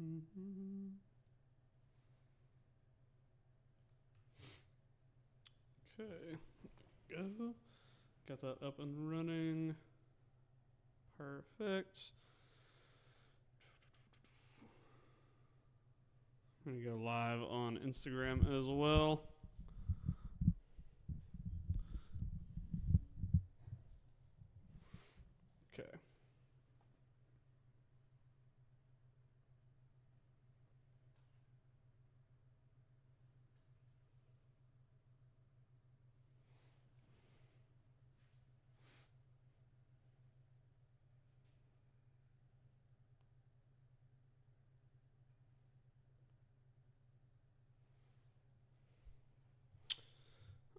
Okay, go. Got that up and running. Perfect. I'm gonna go live on Instagram as well. Okay.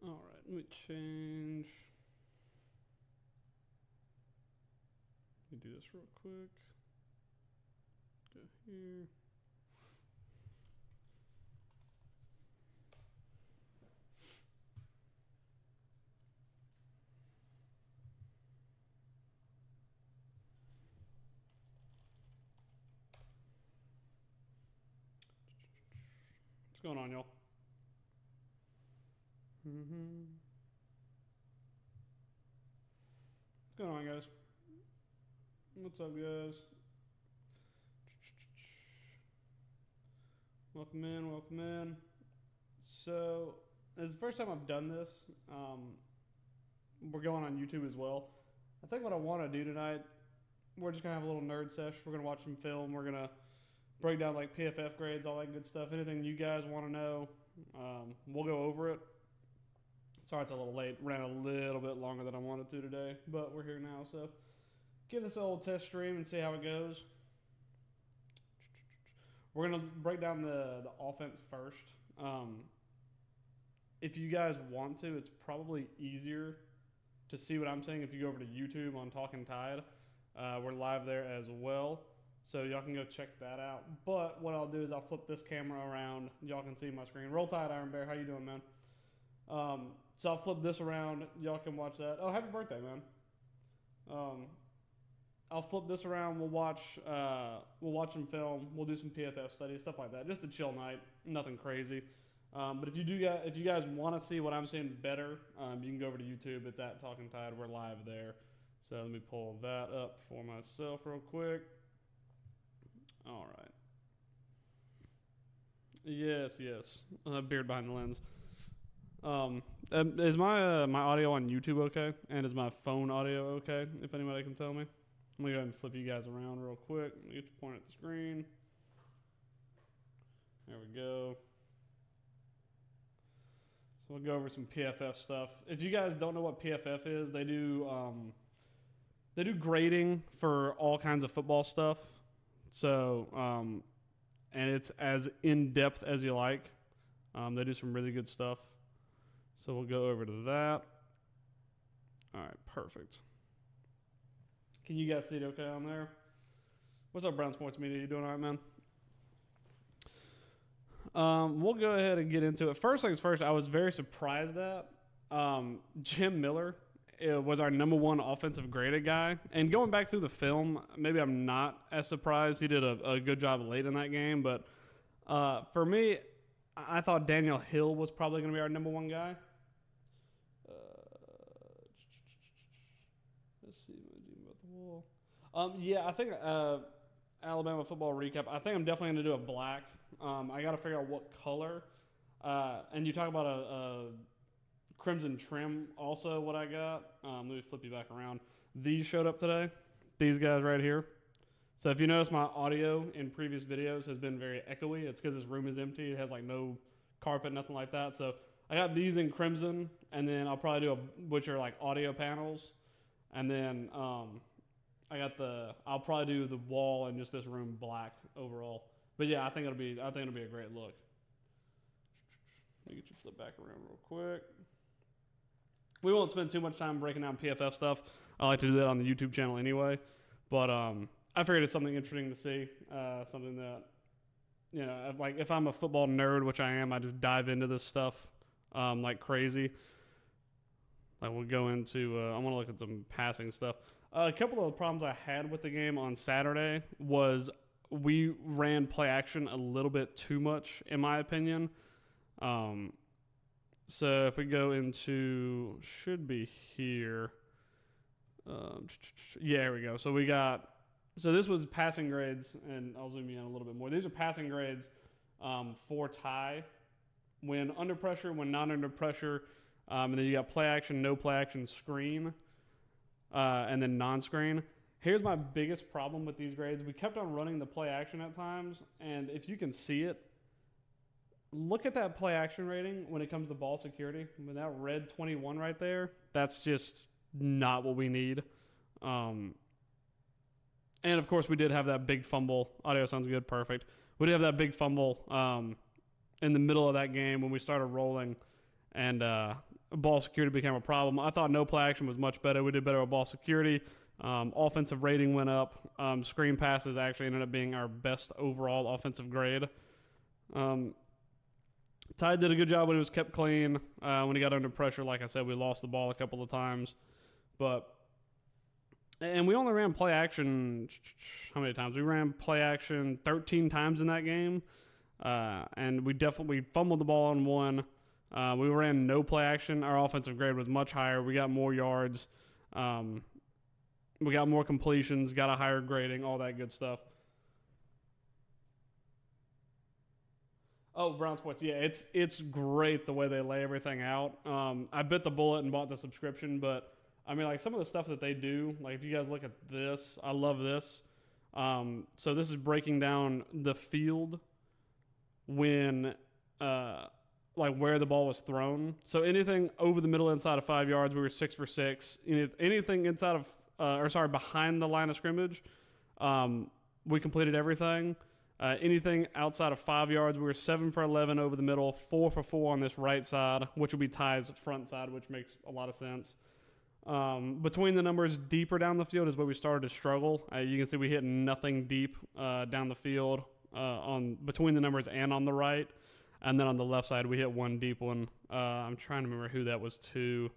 All right, let me change. Let me do this real quick. Go here. What's going on, y'all? What's going on, guys? What's up, guys? Welcome in, welcome in. So, this is the first time I've done this. We're going on YouTube as well. I think what I want to do tonight, we're just going to have a little nerd sesh. We're going to watch some film. We're going to break down like PFF grades, all that good stuff. Anything you guys want to know, we'll go over it. Sorry it's a little late. Ran a little bit longer than I wanted to today, but we're here now. So give this a little test stream and see how it goes. We're going to break down the offense first. If you guys want to, it's probably easier to see what I'm saying if you go over to YouTube on Talking Tide. We're live there as well, so y'all can go check that out. But what I'll do is I'll flip this camera around. Y'all can see my screen. Roll Tide, Iron Bear. How you doing, man? So I'll flip this around. Y'all can watch that. Oh, happy birthday, man. I'll flip this around. We'll watch some film. We'll do some PFF studies, stuff like that. Just a chill night. Nothing crazy. But if you guys want to see what I'm saying better, you can go over to YouTube. It's at Talking Tide. We're live there. So let me pull that up for myself real quick. All right. Yes. Beard behind the lens. Is my audio on YouTube okay? And is my phone audio okay? If anybody can tell me. I'm going to go ahead and flip you guys around real quick. Let me get to point at the screen. There we go. So we'll go over some PFF stuff. If you guys don't know what PFF is, they do grading for all kinds of football stuff. So, and it's as in-depth as you like. They do some really good stuff. So we'll go over to that. All right, perfect. Can you guys see it okay on there? What's up, Brown Sports Media? You doing all right, man? We'll go ahead and get into it. First things first, I was very surprised that Jim Miller was our #1 offensive graded guy. And going back through the film, maybe I'm not as surprised. He did a good job late in that game. But for me, I thought Daniel Hill was probably going to be our #1 guy. Let's see. Yeah, I think Alabama football recap. I think I'm definitely going to do a black. I got to figure out what color. And you talk about a crimson trim also what I got. Let me flip you back around. These showed up today. These guys right here. So if you notice my audio in previous videos has been very echoey, it's because this room is empty. It has like no carpet, nothing like that. So I got these in crimson, and then I'll probably do which are like audio panels. And then I'll probably do the wall and just this room black overall. But yeah, I think it'll be a great look. Let me get you flip back around real quick. We won't spend too much time breaking down PFF stuff. I like to do that on the YouTube channel anyway. But I figured it's something interesting to see. Something that, you know, like if I'm a football nerd, which I am, I just dive into this stuff like crazy. Like we'll go into, I want to look at some passing stuff. A couple of the problems I had with the game on Saturday was we ran play action a little bit too much, in my opinion. So if we go into, should be here. Yeah, here we go. So this was passing grades, and I'll zoom in a little bit more. These are passing grades for Ty. When under pressure, when not under pressure, and then you got play action, no play action, screen, and then non-screen. Here's my biggest problem with these grades. We kept on running the play action at times, and if you can see it, look at that play action rating when it comes to ball security. I mean, that red 21 right there, that's just not what we need. And of course, we did have that big fumble. Audio sounds good, perfect. We did have that big fumble in the middle of that game when we started rolling, and ball security became a problem. I thought no play action was much better. We did better with ball security. Offensive rating went up. Screen passes actually ended up being our best overall offensive grade. Ty did a good job when he was kept clean. When he got under pressure, like I said, we lost the ball a couple of times. And we only ran play action, how many times? We ran play action 13 times in that game. And we fumbled the ball on one. We ran no play action. Our offensive grade was much higher. We got more yards. We got more completions, got a higher grading, all that good stuff. Oh, Brown Sports. Yeah, it's great the way they lay everything out. I bit the bullet and bought the subscription, but I mean, like some of the stuff that they do, like if you guys look at this, I love this. So this is breaking down the field when, like where the ball was thrown. So anything over the middle inside of 5 yards, we were 6 for 6. Anything inside of, behind the line of scrimmage, we completed everything. Anything outside of 5 yards, we were 7 for 11 over the middle, 4 for 4 on this right side, which would be Ty's front side, which makes a lot of sense. Between the numbers, deeper down the field is where we started to struggle. You can see we hit nothing deep down the field on between the numbers and on the right. And then on the left side, we hit one deep one. I'm trying to remember who that was to.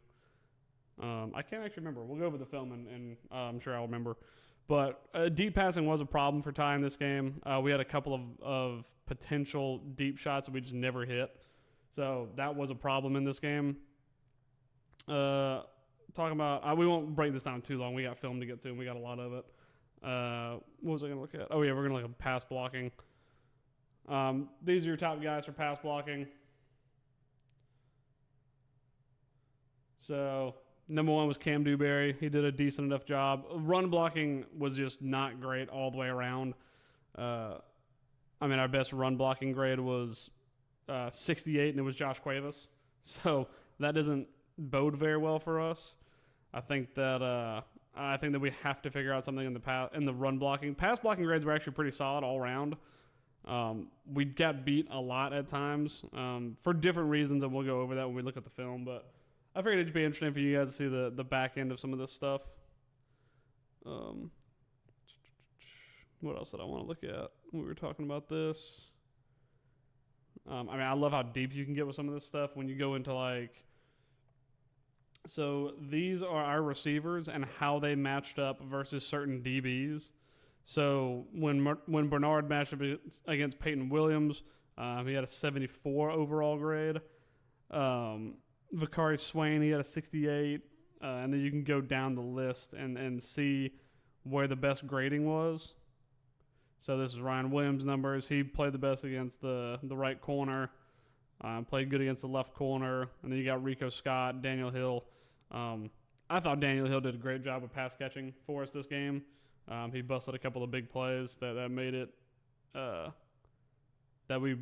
I can't actually remember. We'll go over the film, and I'm sure I'll remember. But deep passing was a problem for Ty in this game. We had a couple of potential deep shots that we just never hit. So that was a problem in this game. Talking about, we won't break this down too long. We got film to get to, and we got a lot of it. What was I going to look at? Oh, yeah, we're going to look at pass blocking. These are your top guys for pass blocking. So number one was Cam Dewberry. He did a decent enough job. Run blocking was just not great all the way around. Our best run blocking grade was 68, and it was Josh Cuevas. So that doesn't bode very well for us. I think that we have to figure out something in the run blocking. Pass blocking grades were actually pretty solid all around. We got beat a lot at times for different reasons, and we'll go over that when we look at the film. But I figured it'd be interesting for you guys to see the back end of some of this stuff. What else did I want to look at when we were talking about this? I love how deep you can get with some of this stuff when you go into like. So these are our receivers and how they matched up versus certain DBs. So when Bernard matched up against Peyton Williams, he had a 74 overall grade. Vakari Swain, he had a 68. And then you can go down the list and see where the best grading was. So this is Ryan Williams' numbers. He played the best against the right corner. Played good against the left corner. And then you got Rico Scott, Daniel Hill. I thought Daniel Hill did a great job of pass catching for us this game. He busted a couple of big plays that made it that we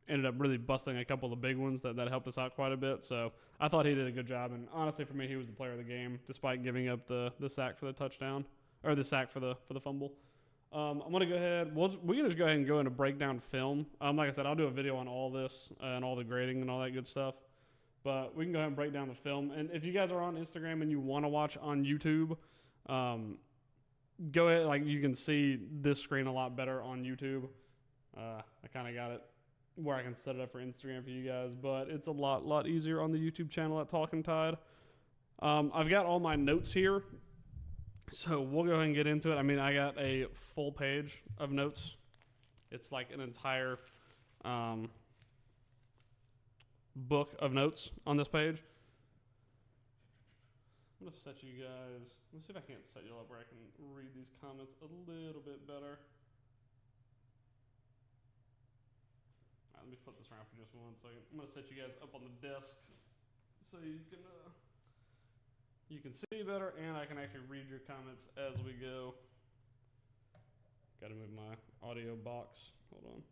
ended up really busting a couple of the big ones that helped us out quite a bit. So I thought he did a good job. And honestly, for me, he was the player of the game, despite giving up the sack for the touchdown or the sack for the fumble. I'm going to go ahead. We can just go ahead and go into breakdown film. Like I said, I'll do a video on all this and all the grading and all that good stuff. But we can go ahead and break down the film. And if you guys are on Instagram and you want to watch on YouTube, go ahead. Like you can see this screen a lot better on YouTube. I kind of got it where I can set it up for Instagram for you guys. But it's a lot easier on the YouTube channel at Talking Tide. I've got all my notes here. So we'll go ahead and get into it. I got a full page of notes It's like an entire book of notes on this page. I'm gonna set you guys. Let's see if I can't set you up where I can read these comments a little bit better. All right, let me flip this around for just 1 second. I'm gonna set you guys up on the desk so you can see better, and I can actually read your comments as we go. Got to move my audio box. Hold on.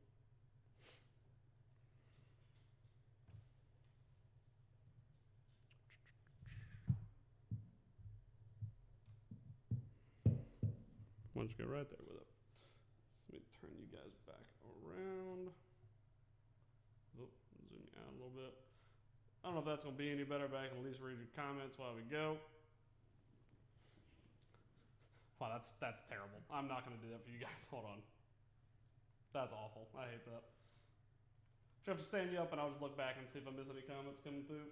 We'll just go right there with it. Let me turn you guys back around. Oh, zoom you out a little bit. I don't know if that's going to be any better, but I can at least read your comments while we go. Wow, that's terrible. I'm not going to do that for you guys. Hold on. That's awful. I hate that. Should have to stand you up, and I'll just look back and see if I miss any comments coming through.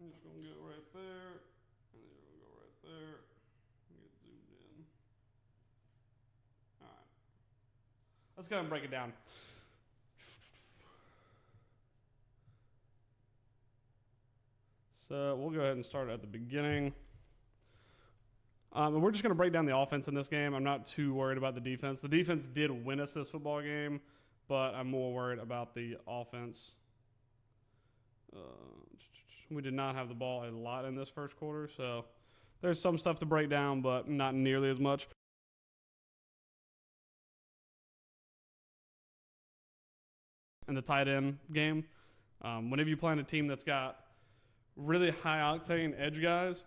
I'm just going to go right there. And then we're going to go right there. Get zoomed in. All right. Let's go ahead and break it down. So we'll go ahead and start at the beginning. And we're just going to break down the offense in this game. I'm not too worried about the defense. The defense did win us this football game, but I'm more worried about the offense. We did not have the ball a lot in this first quarter, so there's some stuff to break down, but not nearly as much. In the tight end game, whenever you play on a team that's got really high octane edge guys,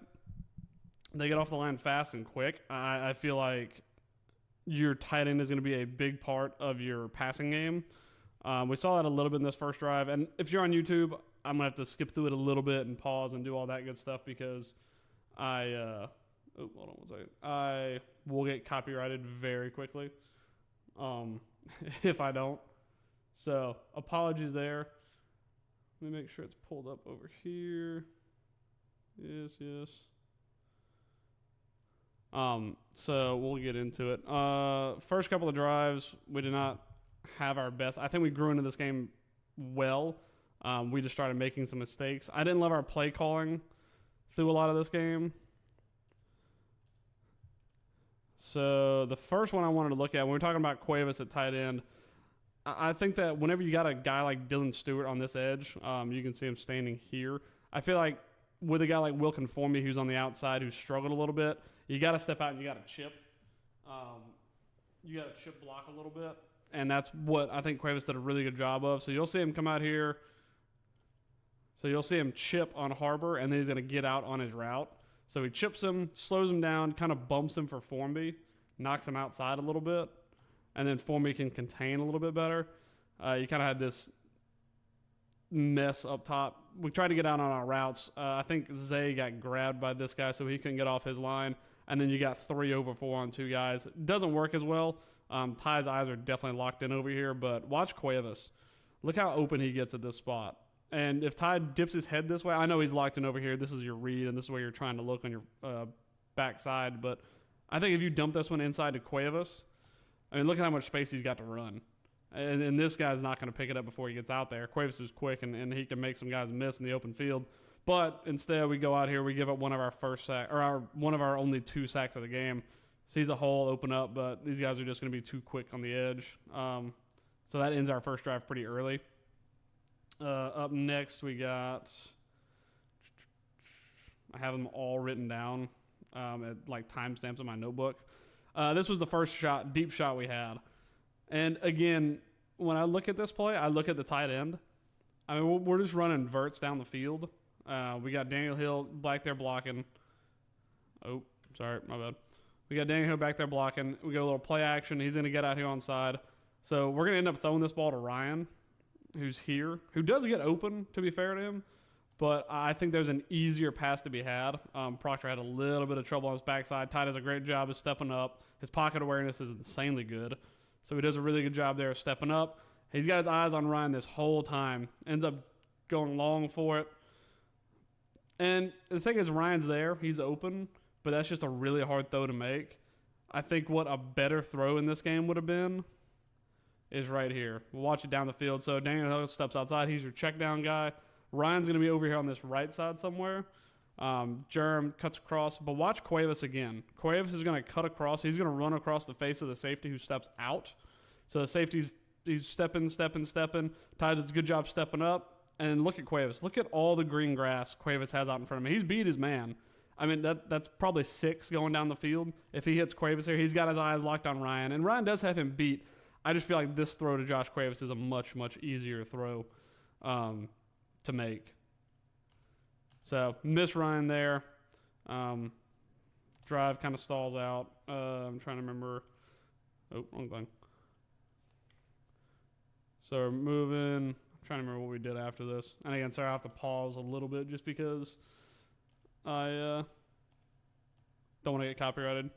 they get off the line fast and quick. I feel like your tight end is going to be a big part of your passing game. We saw that a little bit in this first drive. And if you're on YouTube, I'm going to have to skip through it a little bit and pause and do all that good stuff because hold on 1 second. I will get copyrighted very quickly if I don't. So apologies there. Let me make sure it's pulled up over here. Yes. So we'll get into it. First couple of drives, we did not have our best. I think we grew into this game well. We just started making some mistakes. I didn't love our play calling through a lot of this game. So the first one I wanted to look at, when we're talking about Cuevas at tight end, I think that whenever you got a guy like Dylan Stewart on this edge, you can see him standing here. I feel like with a guy like Will Conformi who's on the outside who's struggled a little bit, you got to step out and you got to chip. You got to chip block a little bit. And that's what I think Cuevas did a really good job of. So you'll see him come out here. So you'll see him chip on Harbor, and then he's going to get out on his route. So he chips him, slows him down, kind of bumps him for Formby, knocks him outside a little bit, and then Formby can contain a little bit better. You kind of had this mess up top. We tried to get out on our routes. I think Zay got grabbed by this guy, so he couldn't get off his line. And then you got 3 over 4 on 2 guys. It doesn't work as well. Ty's eyes are definitely locked in over here, but watch Cuevas. Look how open he gets at this spot. And if Ty dips his head this way, I know he's locked in over here. This is your read, and this is where you're trying to look on your backside. But I think if you dump this one inside to Cuevas, I mean, look at how much space he's got to run. And this guy's not going to pick it up before he gets out there. Cuevas is quick, and he can make some guys miss in the open field. But instead, we go out here, we give up one of our first sack, or one of our only 2 sacks of the game. Sees a hole open up, but these guys are just going to be too quick on the edge. So that ends our first drive pretty early. Up next, we got, I have them all written down at like timestamps in my notebook. This was the first shot, deep shot we had. And again, when I look at this play, I look at the tight end. I mean, we're just running verts down the field. We got Daniel Hill back there blocking. Oh, sorry, my bad. We got Daniel Hill back there blocking. We got a little play action. He's going to get out here on side. So we're going to end up throwing this ball to Ryan, who's here, who does get open, to be fair to him. But I think there's an easier pass to be had. Proctor had a little bit of trouble on his backside. Ty does a great job of stepping up. His pocket awareness is insanely good. So he does a really good job there of stepping up. He's got his eyes on Ryan this whole time. Ends up going long for it. And the thing is, Ryan's there. He's open. But that's just a really hard throw to make. I think what a better throw in this game would have been is right here. We'll watch it down the field. So Daniel Hill steps outside. He's your check down guy. Ryan's going to be over here on this right side somewhere. Jerem cuts across. But watch Cuevas again. Cuevas is going to cut across. He's going to run across the face of the safety who steps out. So the safety's he's stepping. Ty does a good job stepping up. And look at Cuevas. Look at all the green grass Cuevas has out in front of him. He's beat his man. I mean, that's probably 6 going down the field. If he hits Cuevas here, he's got his eyes locked on Ryan. And Ryan does have him beat. I just feel like this throw to Josh Cuevas is a much, much easier throw to make. So, miss Ryan there. Drive kind of stalls out. I'm trying to remember. Oh, wrong thing. So, we're moving. I'm trying to remember what we did after this. And again, sorry, I have to pause a little bit just because I don't want to get copyrighted.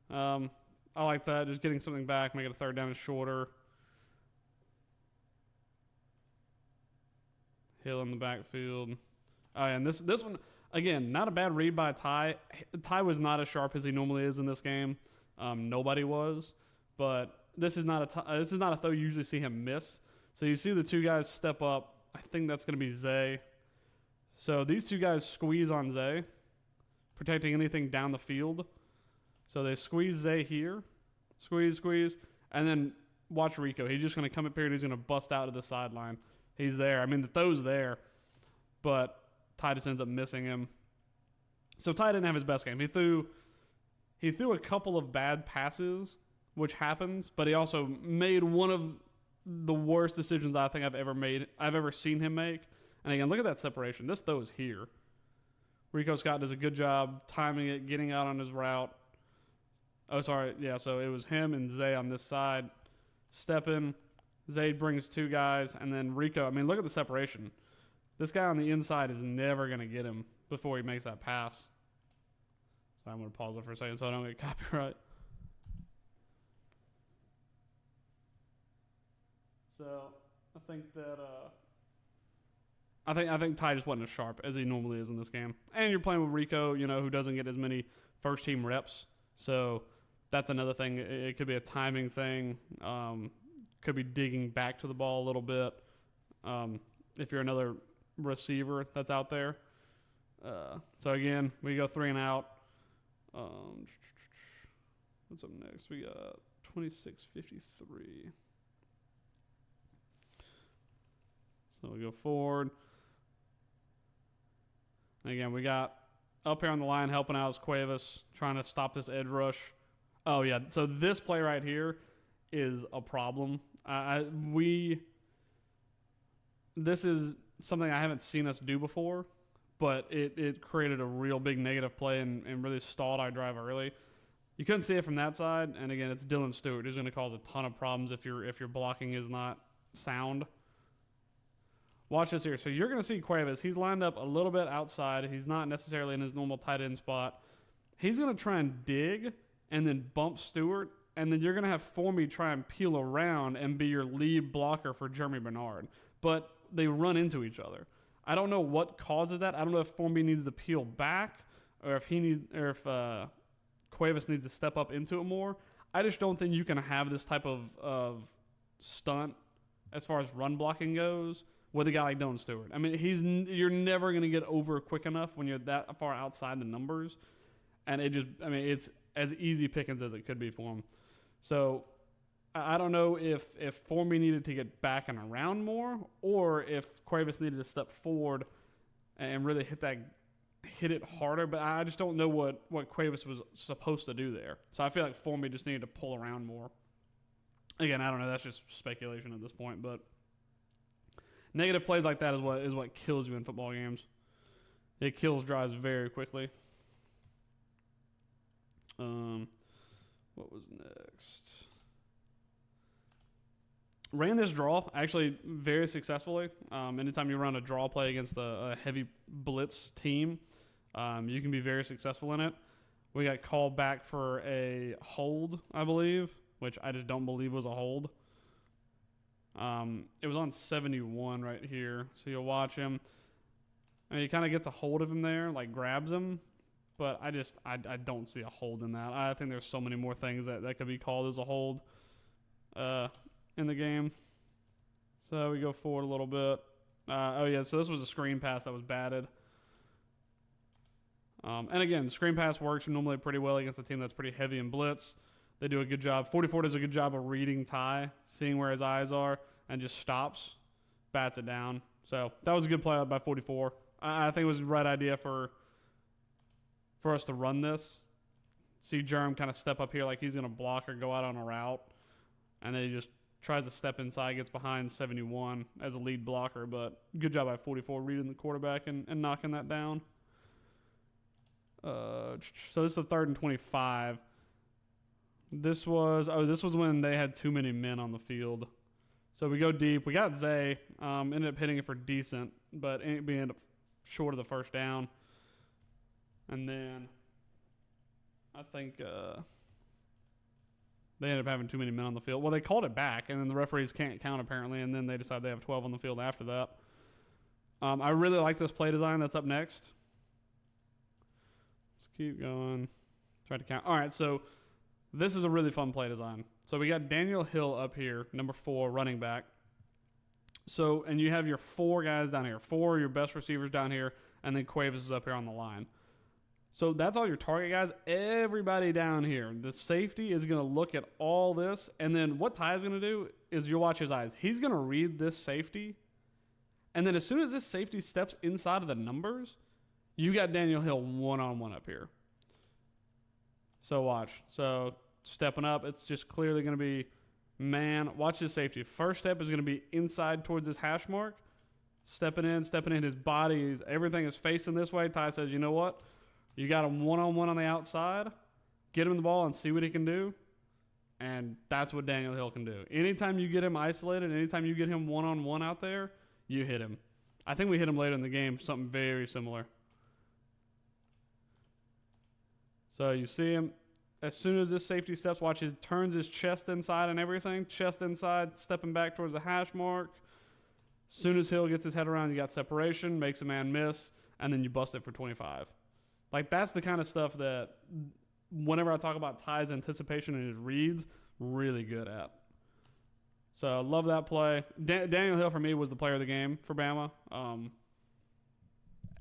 I like that. Just getting something back, make it a third down and shorter. Hill in the backfield. Oh, yeah, and this one, again, not a bad read by Ty. Ty was not as sharp as he normally is in this game. Nobody was. But this is not a throw you usually see him miss. So you see the two guys step up. I think that's going to be Zay. So these two guys squeeze on Zay, protecting anything down the field. So they squeeze Zay here. Squeeze. And then watch Rico. He's just going to come up here and he's going to bust out to the sideline. He's there. I mean, the throw's there. But Ty just ends up missing him. So Ty didn't have his best game. He threw a couple of bad passes, which happens. But he also made one of the worst decisions I think I've ever seen him make. And again, look at that separation. This throw is here. Rico Scott does a good job timing it, getting out on his route. Oh, sorry. Yeah, so it was him and Zay on this side. Stepping. Zay brings 2 guys. And then Rico, I mean, look at the separation. This guy on the inside is never going to get him before he makes that pass. So I'm going to pause it for a second so I don't get copyright. So I think that I think Ty just wasn't as sharp as he normally is in this game. And you're playing with Rico, who doesn't get as many first team reps. So that's another thing. It could be a timing thing. Could be digging back to the ball a little bit. If you're another receiver that's out there. So again, we go 3 and out. What's up next? We got 26:53. So we go forward. And again, we got up here on the line helping out is Cuevas, trying to stop this edge rush. Oh, yeah. So this play right here is a problem. This is something I haven't seen us do before, but it created a real big negative play and really stalled our drive early. You couldn't see it from that side. And again, it's Dylan Stewart who's going to cause a ton of problems if your blocking is not sound. Watch this here. So you're going to see Cuevas. He's lined up a little bit outside. He's not necessarily in his normal tight end spot. He's going to try and dig and then bump Stewart. And then you're going to have Formby try and peel around and be your lead blocker for Jeremy Bernard. But they run into each other. I don't know what causes that. I don't know if Formby needs to peel back or if Cuevas needs to step up into it more. I just don't think you can have this type of stunt as far as run blocking goes with a guy like Dylan Stewart. I mean, you're never going to get over quick enough when you're that far outside the numbers. And it's as easy pickings as it could be for him. So I don't know if Formby needed to get back and around more or if Cuevas needed to step forward and really hit it harder. But I just don't know what Cuevas was supposed to do there. So I feel like Formby just needed to pull around more. Again, I don't know. That's just speculation at this point, but negative plays like that is what kills you in football games. It kills drives very quickly. What was next? Ran this draw actually very successfully. Anytime you run a draw play against a heavy blitz team, you can be very successful in it. We got called back for a hold, I believe, which I just don't believe was a hold. It was on 71 right here. So you'll watch him. And he kind of gets a hold of him there, like grabs him. But I don't see a hold in that. I think there's so many more things that could be called as a hold in in the game. So we go forward a little bit. Oh yeah, so this was a screen pass that was batted. And again, screen pass works normally pretty well against a team that's pretty heavy in blitz. They do a good job. 44 does a good job of reading Ty, seeing where his eyes are, and just stops, bats it down. So that was a good play by 44. I think it was the right idea for us to run this. See Germ kind of step up here like he's going to block or go out on a route. And then he just tries to step inside, gets behind 71 as a lead blocker. But good job by 44 reading the quarterback and knocking that down. So this is a 3rd and 25. This was when they had too many men on the field. So we go deep. We got Zay. Ended up hitting it for decent, but ended up short of the first down. And then I think they ended up having too many men on the field. Well, they called it back, and then the referees can't count apparently, and then they decide they have 12 on the field after that. I really like this play design that's up next. Let's keep going. Try to count. All right, so this is a really fun play design. So we got Daniel Hill up here, number 4, running back. So, and you have your 4 guys down here, 4 of your best receivers down here, and then Cuevas is up here on the line. So that's all your target guys. Everybody down here, the safety is going to look at all this, and then what Ty is going to do is you'll watch his eyes. He's going to read this safety, and then as soon as this safety steps inside of the numbers, you got Daniel Hill one-on-one up here. So watch. So stepping up, it's just clearly going to be man. Watch his safety. First step is going to be inside towards his hash mark. Stepping in, his body, everything is facing this way. Ty says, you know what? You got him one-on-one on the outside. Get him the ball and see what he can do. And that's what Daniel Hill can do. Anytime you get him isolated, anytime you get him one-on-one out there, you hit him. I think we hit him later in the game, something very similar. So you see him. As soon as this safety steps, watch, he turns his chest inside and everything. Chest inside, stepping back towards the hash mark. As soon as Hill gets his head around, you got separation, makes a man miss, and then you bust it for 25. Like, that's the kind of stuff that whenever I talk about Ty's anticipation and his reads, really good at. So I love that play. Daniel Hill, for me, was the player of the game for Bama.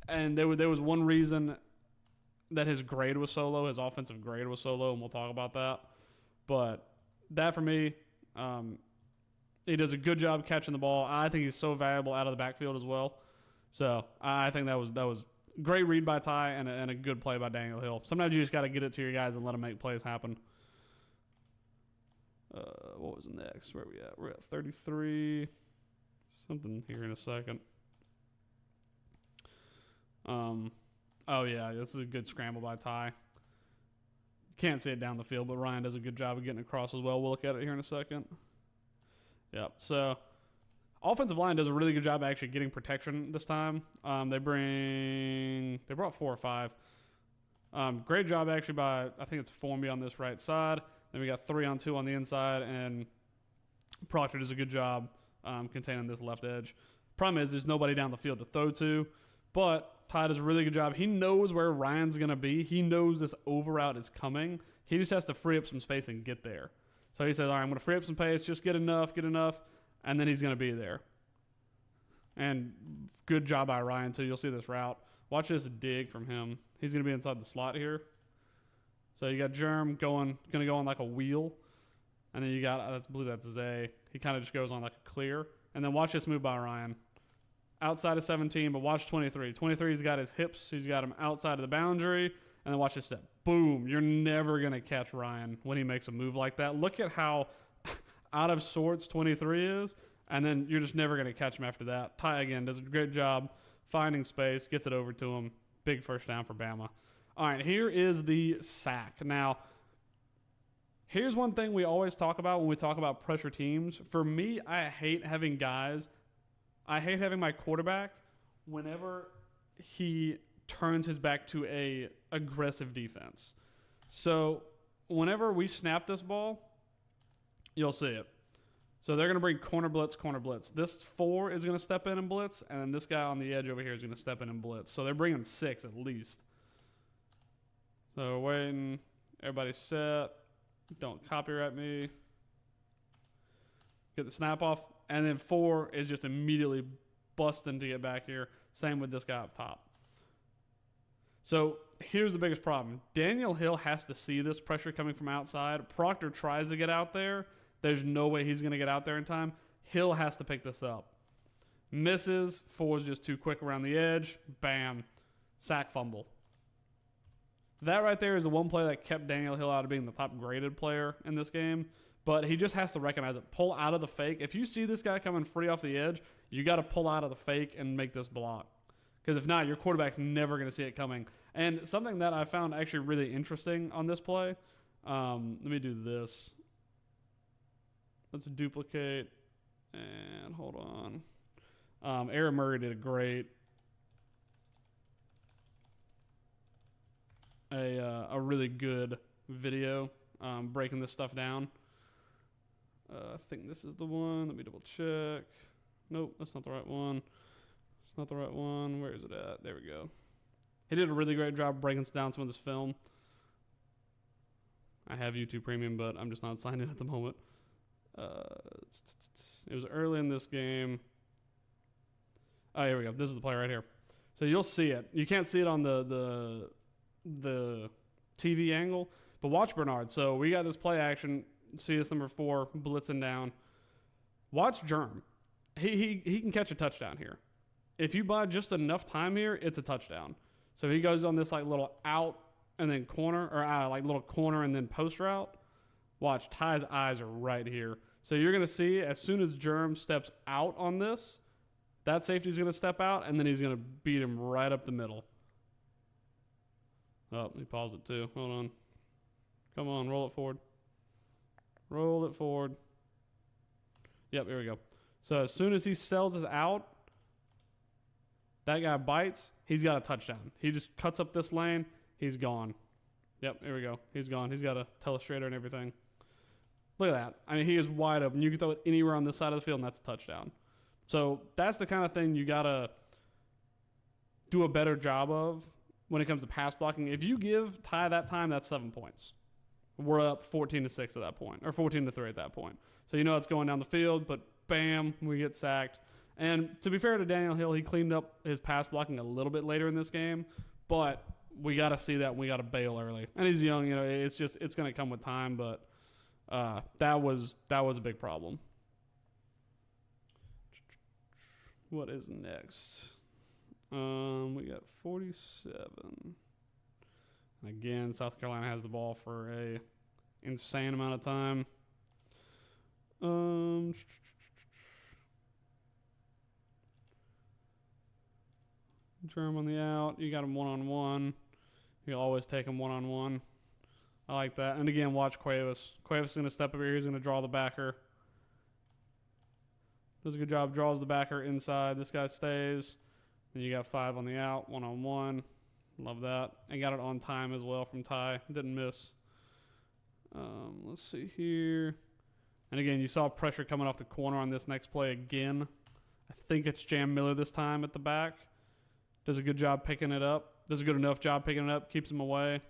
And there was one reason that his grade was so low, his offensive grade was so low, and we'll talk about that. But that, for me, he does a good job catching the ball. I think he's so valuable out of the backfield as well. So I think that was great read by Ty and a good play by Daniel Hill. Sometimes you just got to get it to your guys and let them make plays happen. What was next? Where are we at? We're at 33. Something here in a second. Oh, yeah, this is a good scramble by Ty. Can't see it down the field, but Ryan does a good job of getting across as well. We'll look at it here in a second. Yep, so offensive line does a really good job actually getting protection this time. They brought 4 or 5. Great job actually by, I think it's Formby on this right side. Then we got 3-on-2 on the inside, and Proctor does a good job containing this left edge. Problem is there's nobody down the field to throw to, but Ty does a really good job. He knows where Ryan's going to be. He knows this over route is coming. He just has to free up some space and get there. So he says, all right, I'm going to free up some pace, just get enough, and then he's going to be there. And good job by Ryan, too. You'll see this route. Watch this dig from him. He's going to be inside the slot here. So you got Germ going to go on like a wheel. And then you got, I believe that's Zay. He kind of just goes on like a clear. And then watch this move by Ryan. Outside of 17, but watch 23. 23's got his hips. He's got him outside of the boundary. And then watch his step. Boom. You're never going to catch Ryan when he makes a move like that. Look at how out of sorts 23 is. And then you're just never going to catch him after that. Ty, again, does a great job finding space, gets it over to him. Big first down for Bama. All right, here is the sack. Now, here's one thing we always talk about when we talk about pressure teams. For me, I hate having my quarterback whenever he turns his back to a aggressive defense. So whenever we snap this ball, you'll see it. So they're going to bring corner blitz. This 4 is going to step in and blitz, and then this guy on the edge over here is going to step in and blitz. So they're bringing 6 at least. So we're waiting. Everybody's set. Don't copyright me. get the snap off, and then 4 is just immediately busting to get back here. Same with this guy up top. So here's the biggest problem. Daniel Hill has to see this pressure coming from outside. Proctor tries to get out there. There's no way he's going to get out there in time. Hill has to pick this up. Misses. 4 is just too quick around the edge. Bam. Sack fumble. That right there is the one play that kept Daniel Hill out of being the top graded player in this game. But he just has to recognize it. Pull out of the fake. If you see this guy coming free off the edge, you got to pull out of the fake and make this block. Because if not, your quarterback's never going to see it coming. And something that I found actually really interesting on this play, let me do this. Let's duplicate and hold on. Aaron Murray did a really good video breaking this stuff down. I think this is the one. Let me double check. Nope, that's not the right one. It's not the right one. Where is it at? There we go. He did a really great job breaking down some of this film. I have YouTube Premium, but I'm just not signed in at the moment. It was early in this game. Oh, here we go. This is the play right here. So you'll see it. You can't see it on the TV angle, but watch Bernard. So we got this play action. See this number 4 blitzing down. Watch Germ. He can catch a touchdown here. If you buy just enough time here, it's a touchdown. So he goes on this like little out and then corner, or like little corner and then post route. Watch, Ty's eyes are right here. So you're going to see as soon as Germ steps out on this, that safety's going to step out, and then he's going to beat him right up the middle. Oh, he paused it too. Hold on. Come on, roll it forward. Roll it forward. Yep, here we go. So as soon as he sells us out, that guy bites, he's got a touchdown. He just cuts up this lane, he's gone. Yep, here we go. He's gone. He's got a telestrator and everything. Look at that. I mean, he is wide open. You can throw it anywhere on this side of the field, and that's a touchdown. So that's the kind of thing you got to do a better job of when it comes to pass blocking. If you give Ty that time, that's 7 points. We're up 14-6 at that point, or 14-3 at that point. So you know it's going down the field, but bam, we get sacked. And to be fair to Daniel Hill, he cleaned up his pass blocking a little bit later in this game, but we got to see that, and we got to bail early. And he's young, you know, it's going to come with time, but that was a big problem. What is next? We got 47. Again, South Carolina has the ball for a insane amount of time. Germ on the out. You got him one-on-one. You always take him one-on-one. I like that. And again, watch Cuevas. Cuevas is going to step up here. He's going to draw the backer. Does a good job. Draws the backer inside. This guy stays. Then you got 5 on the out. One-on-one. Love that. And got it on time as well from Ty. Didn't miss. Let's see here. And again, you saw pressure coming off the corner on this next play again. I think it's Jam Miller this time at the back. Does a good job picking it up. Does a good enough job picking it up. Keeps him away.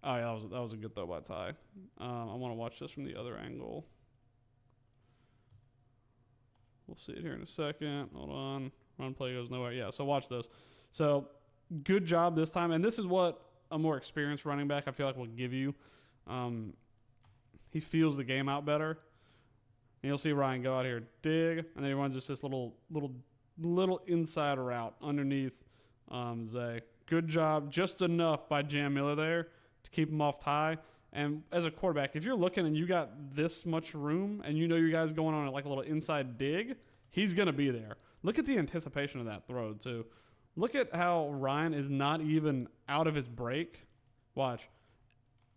Oh, yeah, that was a good throw by Ty. I want to watch this from the other angle. We'll see it here in a second. Hold on. Run play goes nowhere. Yeah, so watch this. So good job this time. And this is what a more experienced running back I feel like will give you. He feels the game out better. And you'll see Ryan go out here, dig, and then he runs just this little inside route underneath Zay. Good job. Just enough by Jam Miller there to keep him off Ty. And as a quarterback, if you're looking and you got this much room and you know your guy's going on like a little inside dig, he's going to be there. Look at the anticipation of that throw, too. Look at how Ryan is not even out of his break. Watch.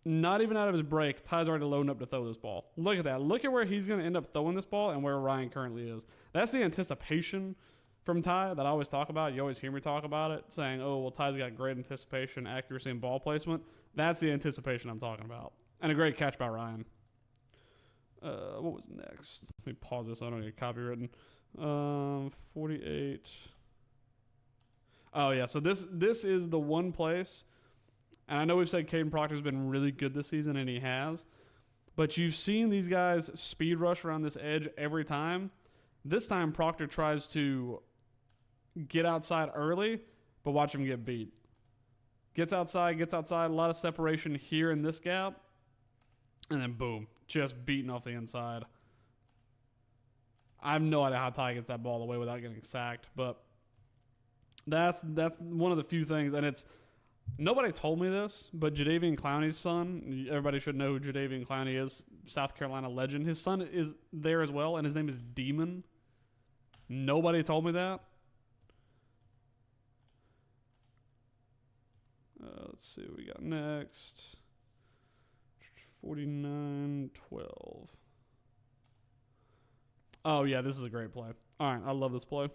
Not even out of his break. Ty's already loading up to throw this ball. Look at that. Look at where he's going to end up throwing this ball and where Ryan currently is. That's the anticipation from Ty that I always talk about. You always hear me talk about it, saying, oh, well, Ty's got great anticipation, accuracy, and ball placement. That's the anticipation I'm talking about. And a great catch by Ryan. What was next? Let me pause this so I don't get copywritten. 48. Oh, yeah. So this is the one place, and I know we've said Caden Proctor's been really good this season, and he has. But you've seen these guys speed rush around this edge every time. This time Proctor tries to get outside early, but watch him get beat. Gets outside, a lot of separation here in this gap, and then boom, just beaten off the inside. I have no idea how Ty gets that ball away without getting sacked, but that's one of the few things, and it's nobody told me this, but Jadeveon Clowney's son, everybody should know who Jadeveon Clowney is, South Carolina legend. His son is there as well, and his name is Demon. Nobody told me that. Let's see what we got next. 49-12. Oh, yeah, this is a great play. All right, I love this play.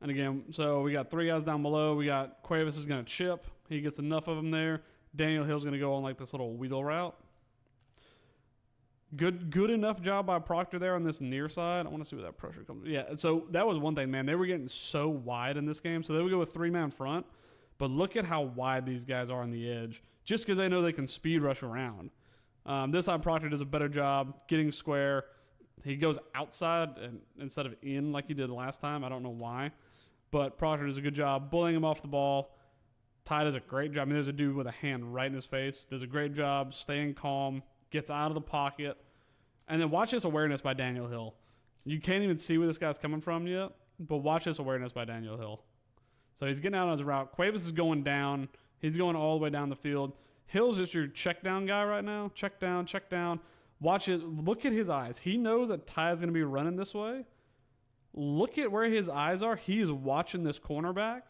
And again, so we got 3 guys down below. We got Cuevas is going to chip. He gets enough of them there. Daniel Hill's going to go on like this little wheel route. Good enough job by Proctor there on this near side. I want to see where that pressure comes. Yeah, so that was one thing, man. They were getting so wide in this game. So they would go with 3-man front. But look at how wide these guys are on the edge. Just because they know they can speed rush around. This time Proctor does a better job getting square. He goes outside instead of in like he did last time. I don't know why. But Proctor does a good job bullying him off the ball. Ty does a great job. I mean, there's a dude with a hand right in his face. Does a great job staying calm. Gets out of the pocket. And then watch this awareness by Daniel Hill. You can't even see where this guy's coming from yet, but watch this awareness by Daniel Hill. So he's getting out on his route. Cuevas is going down. He's going all the way down the field. Hill's just your check down guy right now. Check down, check down. Watch it. Look at his eyes. He knows that Ty is going to be running this way. Look at where his eyes are. He is watching this cornerback.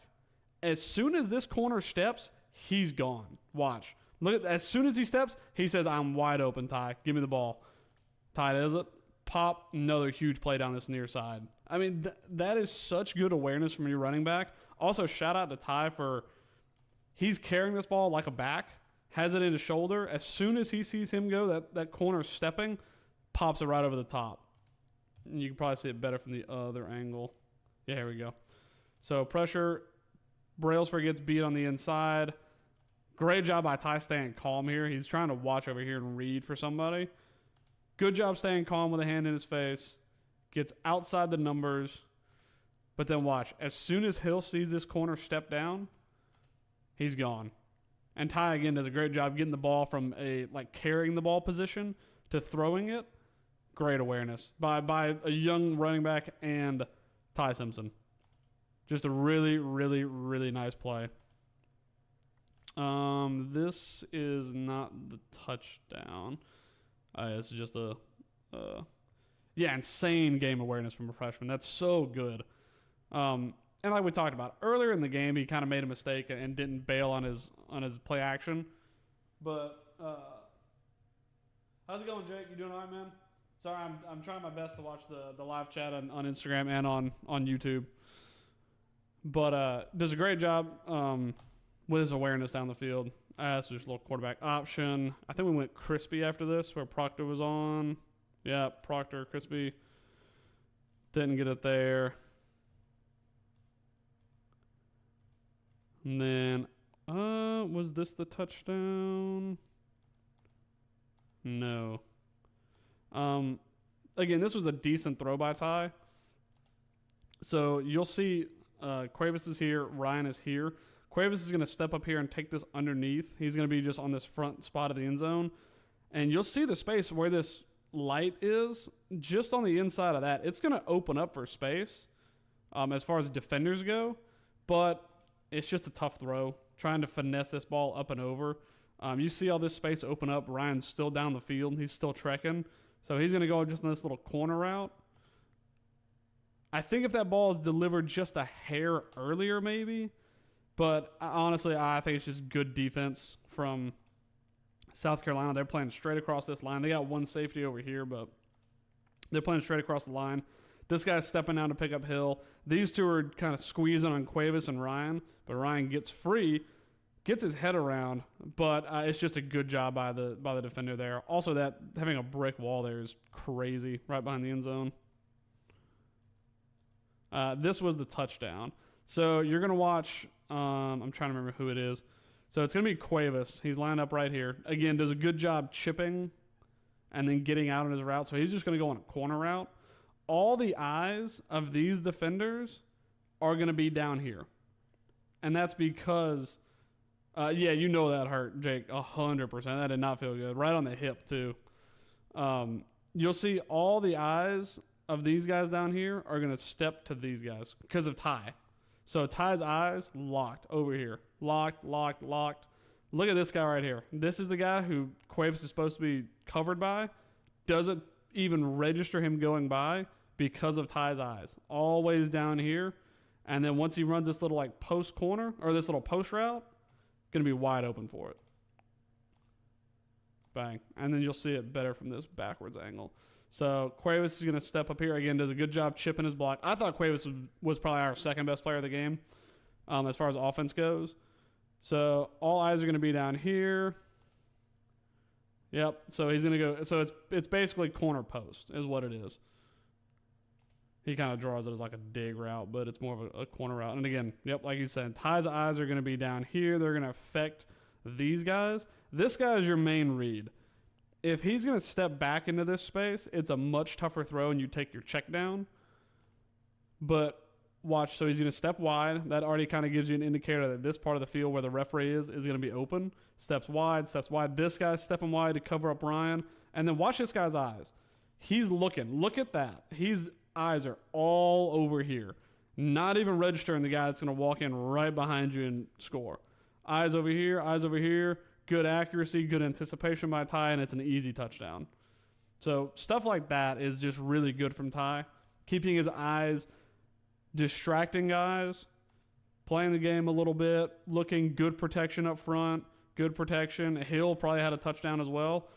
As soon as this corner steps, he's gone. Watch. Look at as soon as he steps, he says, "I'm wide open, Ty. Give me the ball." Ty does it. Pop, another huge play down this near side. I mean, that is such good awareness from your running back. Also, shout out to Ty for he's carrying this ball like a back, has it in his shoulder. As soon as he sees him go, that corner stepping, pops it right over the top. And you can probably see it better from the other angle. Yeah, here we go. So pressure. Brailsford gets beat on the inside. Great job by Ty staying calm here. He's trying to watch over here and read for somebody. Good job staying calm with a hand in his face. Gets outside the numbers. But then watch. As soon as Hill sees this corner step down, he's gone. And Ty, again, does a great job getting the ball from carrying the ball position to throwing it. Great awareness by a young running back and Ty Simpson. Just a really, really, really nice play. This is not the touchdown. It's just insane game awareness from a freshman. That's so good. And like we talked about earlier in the game, he kind of made a mistake and didn't bail on his play action. But how's it going, Jake? You doing all right, man? Sorry, I'm trying my best to watch the live chat on Instagram and on YouTube. But does a great job with his awareness down the field. So just a little quarterback option. I think we went crispy after this, where Proctor was on. Yeah, Proctor, crispy. Didn't get it there. And then, was this the touchdown? No. Again, this was a decent throw by Ty. So you'll see Cuevas is here, Ryan is here. Cuevas is going to step up here and take this underneath. He's going to be just on this front spot of the end zone. And you'll see the space where this light is just on the inside of that. It's going to open up for space as far as defenders go. But it's just a tough throw, trying to finesse this ball up and over. You see all this space open up. Ryan's still down the field. He's still trekking. So he's going to go just on this little corner route. I think if that ball is delivered just a hair earlier maybe. But honestly, I think it's just good defense from South Carolina. They're playing straight across this line. They got one safety over here, but they're playing straight across the line. This guy's stepping down to pick up Hill. These two are kind of squeezing on Cuevas and Ryan, but Ryan gets free, gets his head around, but it's just a good job by the defender there. Also, that having a brick wall there is crazy right behind the end zone. This was the touchdown. So you're going to watch, I'm trying to remember who it is. So it's going to be Cuevas. He's lined up right here. Again, does a good job chipping and then getting out on his route. So he's just going to go on a corner route. All the eyes of these defenders are going to be down here. And that's because, yeah, you know that hurt, Jake, 100%. That did not feel good. Right on the hip, too. You'll see all the eyes of these guys down here are going to step to these guys because of Ty. So Ty's eyes locked over here. Locked. Look at this guy right here. This is the guy who Cuevas is supposed to be covered by. Doesn't even register him going by because of Ty's eyes. Always down here. And then once he runs this little like post corner or this little post route, going to be wide open for it. Bang. And then you'll see it better from this backwards angle. So Cuevas is going to step up here. Again, does a good job chipping his block. I thought Cuevas was probably our second best player of the game as far as offense goes. So all eyes are going to be down here. Yep. So he's going to go. So it's basically corner post is what it is. He kind of draws it as like a dig route, but it's more of a corner route. And again, yep, like you said, Ty's eyes are going to be down here. They're going to affect these guys. This guy is your main read. If he's going to step back into this space, it's a much tougher throw and you take your check down. But watch, so he's going to step wide. That already kind of gives you an indicator that this part of the field where the referee is going to be open. Steps wide. This guy's stepping wide to cover up Ryan. And then watch this guy's eyes. He's looking. Look at that. His eyes are all over here. Not even registering the guy that's going to walk in right behind you and score. Eyes over here. Good accuracy, good anticipation by Ty, and it's an easy touchdown. So stuff like that is just really good from Ty. Keeping his eyes, distracting guys, playing the game a little bit, looking good protection up front, good protection. Hill probably had a touchdown as well.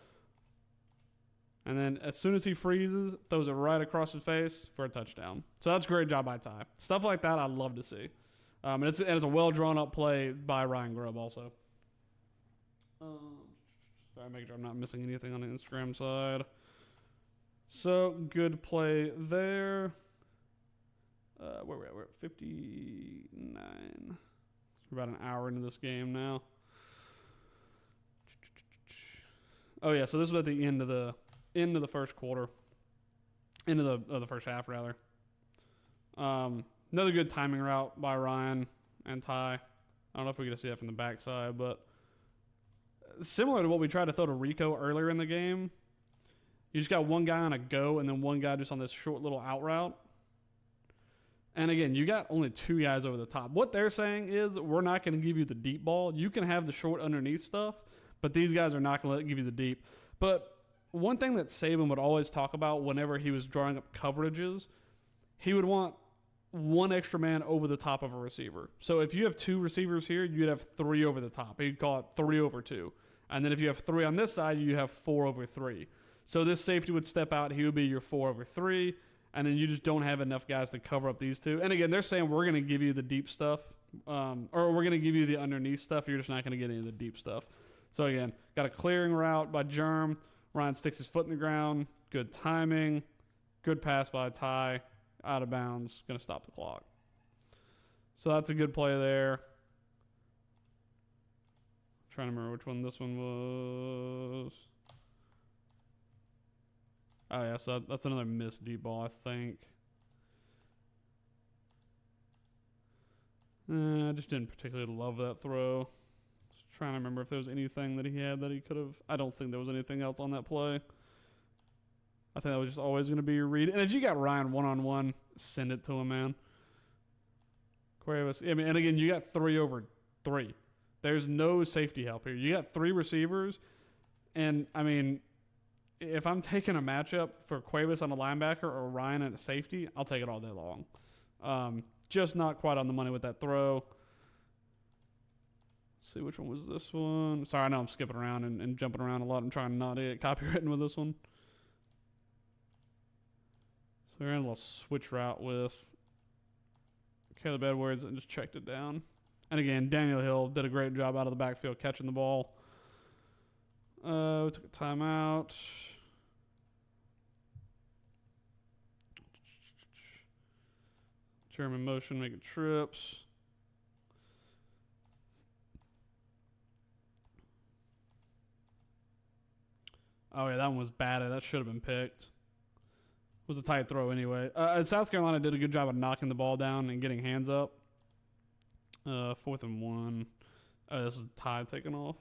And then as soon as he freezes, throws it right across his face for a touchdown. So that's a great job by Ty. Stuff like that I love to see. And it's a well-drawn-up play by Ryan Grubb also. Sorry, make sure I'm not missing anything on the Instagram side. So, good play there. Where are we at? We're at 59. We're about an hour into this game now. Oh, yeah, so this was at the end of the first quarter. End of the first half, rather. Another good timing route by Ryan and Ty. I don't know if we get to see that from the backside, but similar to what we tried to throw to Rico earlier in the game. You just got one guy on a go and then one guy just on this short little out route. And again, you got only two guys over the top. What they're saying is we're not going to give you the deep ball. You can have the short underneath stuff, but these guys are not going to give you the deep. But one thing that Saban would always talk about whenever he was drawing up coverages, he would want one extra man over the top of a receiver. So if you have two receivers here, you'd have three over the top. He'd call it 3 over 2. And then if you have 3 on this side, you have 4 over 3. So this safety would step out. He would be your 4 over 3. And then you just don't have enough guys to cover up these two. And again, they're saying we're going to give you the deep stuff, or we're going to give you the underneath stuff. You're just not going to get any of the deep stuff. So again, got a clearing route by Germ. Ryan sticks his foot in the ground. Good timing. Good pass by Ty. Out of bounds. Going to stop the clock. So that's a good play there. Trying to remember which one this one was. Oh, yeah, so that's another missed deep ball, I think. I just didn't particularly love that throw. Just trying to remember if there was anything that he had that he could have. I don't think there was anything else on that play. I think that was just always going to be your read. And if you got Ryan one-on-one, send it to him, man. Cuevas. I mean, and again, you got 3 over 3. There's no safety help here. You got 3 receivers. And, I mean, if I'm taking a matchup for Cuevas on a linebacker or Ryan at a safety, I'll take it all day long. Just not quite on the money with that throw. Let's see, which one was this one? Sorry, I know I'm skipping around and jumping around a lot. I'm trying not to get copywritten with this one. So we're in a little switch route with Caleb Edwards and just checked it down. And again, Daniel Hill did a great job out of the backfield catching the ball. We took a timeout. German motion, making trips. Oh, yeah, that one was bad. That should have been picked. It was a tight throw anyway. South Carolina did a good job of knocking the ball down and getting hands up. 4th and 1. Oh, this is Ty taking off.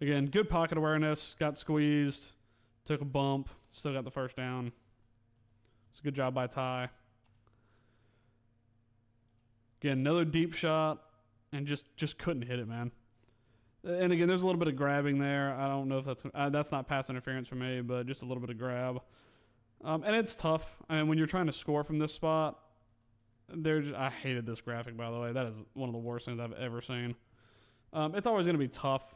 Again, good pocket awareness. Got squeezed. Took a bump. Still got the first down. It's a good job by Ty. Again, another deep shot. And just couldn't hit it, man. And again, there's a little bit of grabbing there. I don't know if that's not pass interference for me, but just a little bit of grab. And it's tough. I mean, when you're trying to score from this spot, I hated this graphic, by the way. That is one of the worst things I've ever seen. It's always going to be tough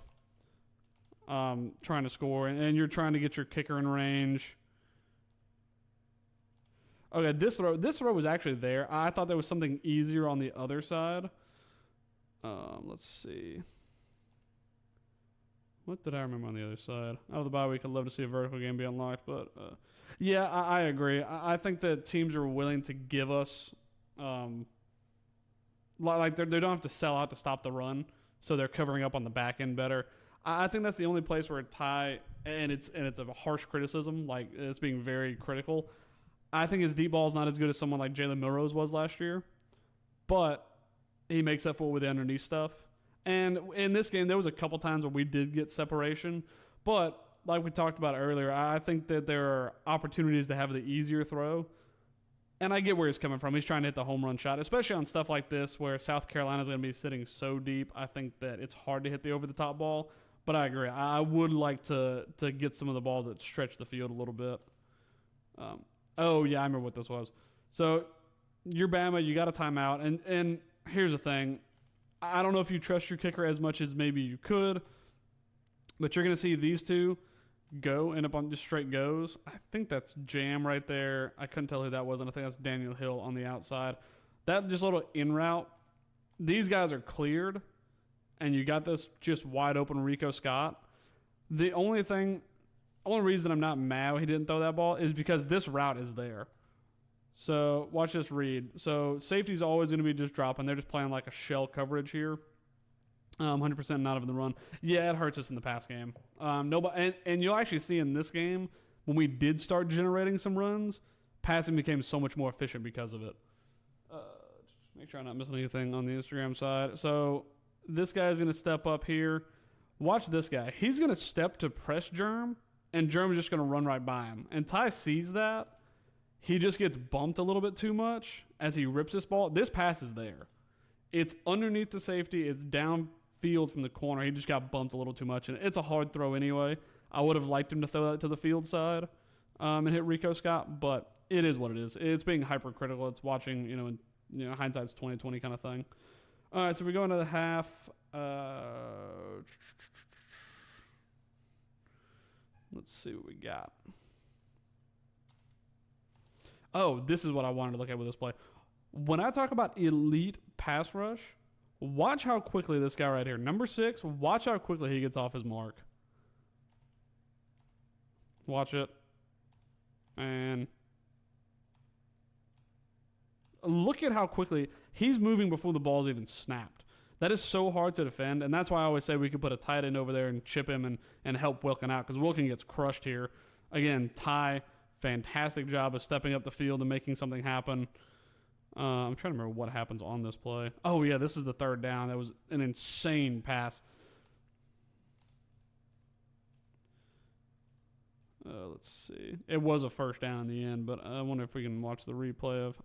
trying to score, and you're trying to get your kicker in range. Okay, this throw was actually there. I thought there was something easier on the other side. Let's see. What did I remember on the other side? Out of the bye week, I'd love to see a vertical game be unlocked, but yeah, I agree. I think that teams are willing to give us, like they don't have to sell out to stop the run, so they're covering up on the back end better. I think that's the only place where Ty, and it's a harsh criticism, like it's being very critical. I think his deep ball is not as good as someone like Jalen Milrose was last year, but he makes up for it with the underneath stuff. And in this game, there was a couple times where we did get separation. But like we talked about earlier, I think that there are opportunities to have the easier throw. And I get where he's coming from. He's trying to hit the home run shot, especially on stuff like this where South Carolina's going to be sitting so deep. I think that it's hard to hit the over-the-top ball. But I agree. I would like to get some of the balls that stretch the field a little bit. Oh, yeah, I remember what this was. So you're Bama. You got a timeout. And here's the thing. I don't know if you trust your kicker as much as maybe you could, but you're going to see these two end up on just straight goes. I think that's Jam right there. I couldn't tell who that was, and I think that's Daniel Hill on the outside. That just little in route. These guys are cleared, and you got this just wide open Rico Scott. The only reason I'm not mad he didn't throw that ball is because this route is there. So watch this read. So safety's always going to be just dropping. They're just playing like a shell coverage here. 100% not of the run. Yeah, it hurts us in the pass game. Nobody, and you'll actually see in this game when we did start generating some runs, passing became so much more efficient because of it. Just make sure I'm not missing anything on the Instagram side. So this guy's going to step up here. Watch this guy. He's going to step to press Germ, and Germ is just going to run right by him. And Ty sees that. He just gets bumped a little bit too much as he rips this ball. This pass is there. It's underneath the safety. It's downfield from the corner. He just got bumped a little too much, and it's a hard throw anyway. I would have liked him to throw that to the field side and hit Rico Scott, but it is what it is. It's being hypercritical. It's watching, hindsight's 20/20 kind of thing. All right, so we go into the half. Let's see what we got. Oh, this is what I wanted to look at with this play. When I talk about elite pass rush, watch how quickly this guy right here, number 6, watch how quickly he gets off his mark. Watch it. And look at how quickly he's moving before the ball's even snapped. That is so hard to defend, and that's why I always say we could put a tight end over there and chip him and help Wilkin out, because Wilkin gets crushed here. Again, Ty, fantastic job of stepping up the field and making something happen. I'm trying to remember what happens on this play. Oh, yeah, this is the third down. That was an insane pass. Let's see. It was a first down in the end, but I wonder if we can watch the replay of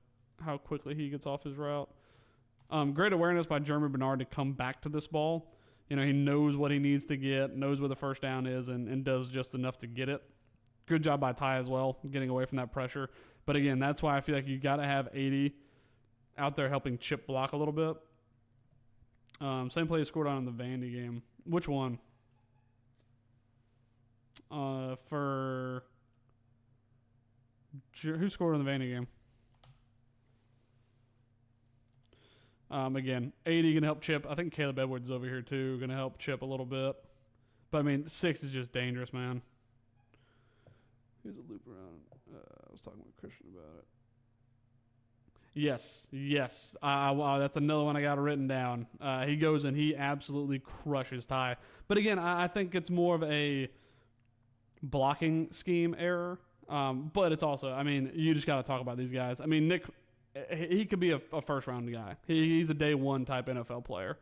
how quickly he gets off his route. Great awareness by Jeremy Bernard to come back to this ball. He knows what he needs to get, knows where the first down is, and does just enough to get it. Good job by Ty as well, getting away from that pressure. But again, that's why I feel like you got to have 80 out there helping chip block a little bit. Same play he scored on in the Vandy game. Which one? Who scored in the Vandy game? Again, 80 going to help chip. I think Caleb Edwards is over here too, going to help chip a little bit. But, 6 is just dangerous, man. Here's a loop around. I was talking with Christian about it. Yes. Wow, that's another one I got written down. He goes and he absolutely crushes Ty. But again, I think it's more of a blocking scheme error. But it's also, I mean, you just got to talk about these guys. I mean, Nick, he could be a first round guy. He's a day one type NFL player.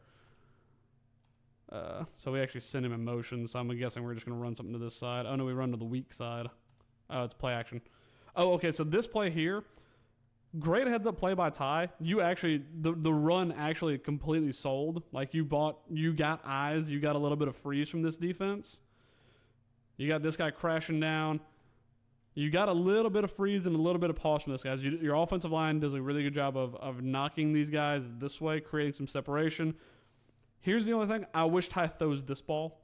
So we actually send him in motion. So I'm guessing we're just going to run something to this side. Oh, no, we run to the weak side. Oh, it's play action. Oh, okay. So this play here, great heads up play by Ty. You actually, the run actually completely sold. Like you got eyes. You got a little bit of freeze from this defense. You got this guy crashing down. You got a little bit of freeze and a little bit of pause from this guys. Your offensive line does a really good job of knocking these guys this way, creating some separation. Here's the only thing. I wish Ty throws this ball.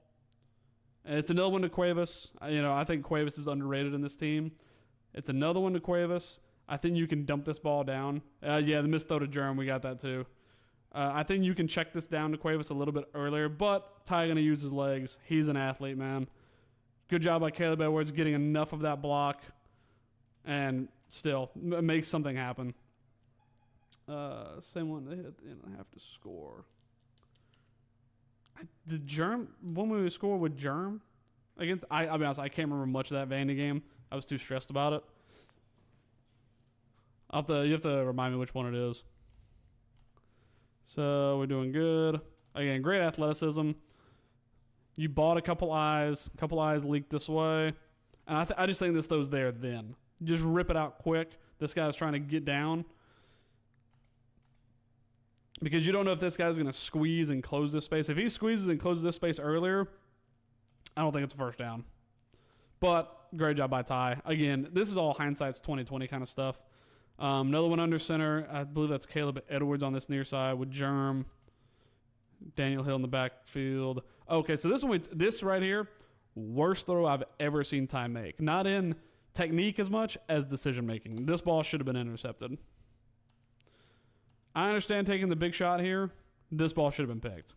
It's another one to Cuevas. I think Cuevas is underrated in this team. It's another one to Cuevas. I think you can dump this ball down. The missed throw to Jerem, we got that too. I think you can check this down to Cuevas a little bit earlier, but Ty going to use his legs. He's an athlete, man. Good job by Caleb Edwards getting enough of that block and still makes something happen. Same one. They have to score. Did Jerem, when we score with Jerem against, I'll be honest, I can't remember much of that Vandy game. I was too stressed about it. You have to remind me which one it is. So we're doing good. Again, great athleticism. You bought a couple eyes leaked this way. And I just think this throws there then. Just rip it out quick. This guy's trying to get down. Because you don't know if this guy's going to squeeze and close this space. If he squeezes and closes this space earlier, I don't think it's a first down. But great job by Ty. Again, this is all hindsight's 2020 kind of stuff. Another one under center. I believe that's Caleb Edwards on this near side with Jerem. Daniel Hill in the backfield. Okay, so this right here, worst throw I've ever seen Ty make. Not in technique as much as decision making. This ball should have been intercepted. I understand taking the big shot here. This ball should have been picked.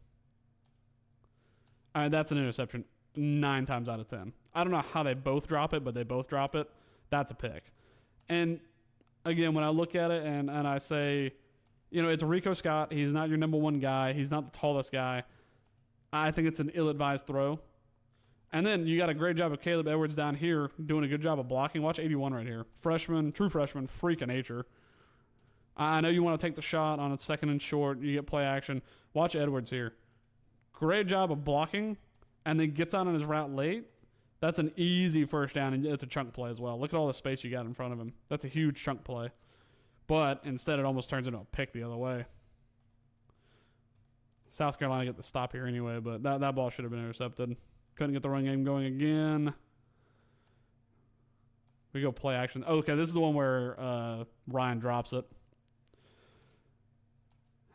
That's an interception 9 times out of 10. I don't know how they both drop it, but they both drop it. That's a pick. And again, when I look at it and I say, it's Rico Scott. He's not your number one guy. He's not the tallest guy. I think it's an ill-advised throw. And then you got a great job of Caleb Edwards down here doing a good job of blocking. Watch 81 right here. True freshman, freak of nature. I know you want to take the shot on a second and short. You get play action. Watch Edwards here. Great job of blocking, and then gets out on his route late. That's an easy first down, and it's a chunk play as well. Look at all the space you got in front of him. That's a huge chunk play. But instead, it almost turns into a pick the other way. South Carolina get the stop here anyway, but that ball should have been intercepted. Couldn't get the run game going again. We go play action. Okay, this is the one where Ryan drops it.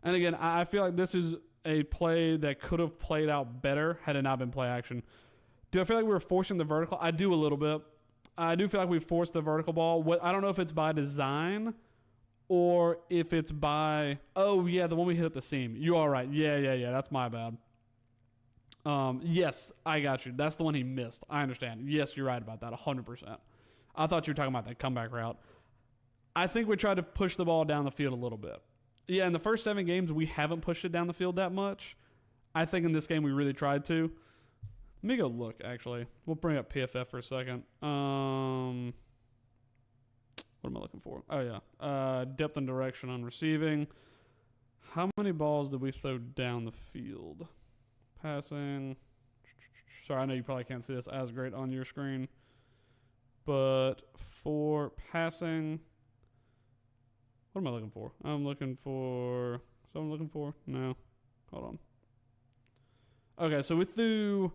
And again, I feel like this is a play that could have played out better had it not been play action. Do I feel like we were forcing the vertical? I do a little bit. I do feel like we forced the vertical ball. I don't know if it's by design or if it's by, the one we hit up the seam. You are right. Yeah. That's my bad. Yes, I got you. That's the one he missed. I understand. Yes, you're right about that, 100%. I thought you were talking about that comeback route. I think we tried to push the ball down the field a little bit. Yeah, in the first 7 games, we haven't pushed it down the field that much. I think in this game, we really tried to. Let me go look, actually. We'll bring up PFF for a second. What am I looking for? Oh, yeah. Depth and direction on receiving. How many balls did we throw down the field? Passing. Sorry, I know you probably can't see this as great on your screen. But for passing, what am I looking for? No. Hold on. Okay, so we threw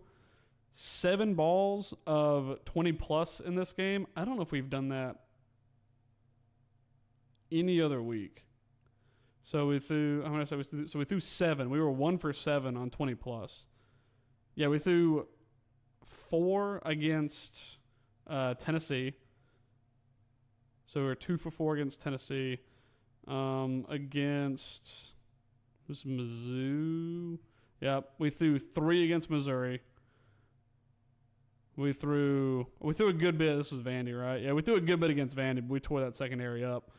7 balls of 20 plus in this game. I don't know if we've done that any other week. So we threw, we threw 7. We were 1 for 7 on 20 plus. Yeah, we threw 4 against Tennessee. So we were 2 for 4 against Tennessee. Against was Mizzou. Yep, we threw 3 against Missouri. We threw a good bit. This was Vandy, right? Yeah, we threw a good bit against Vandy. But we tore that secondary up.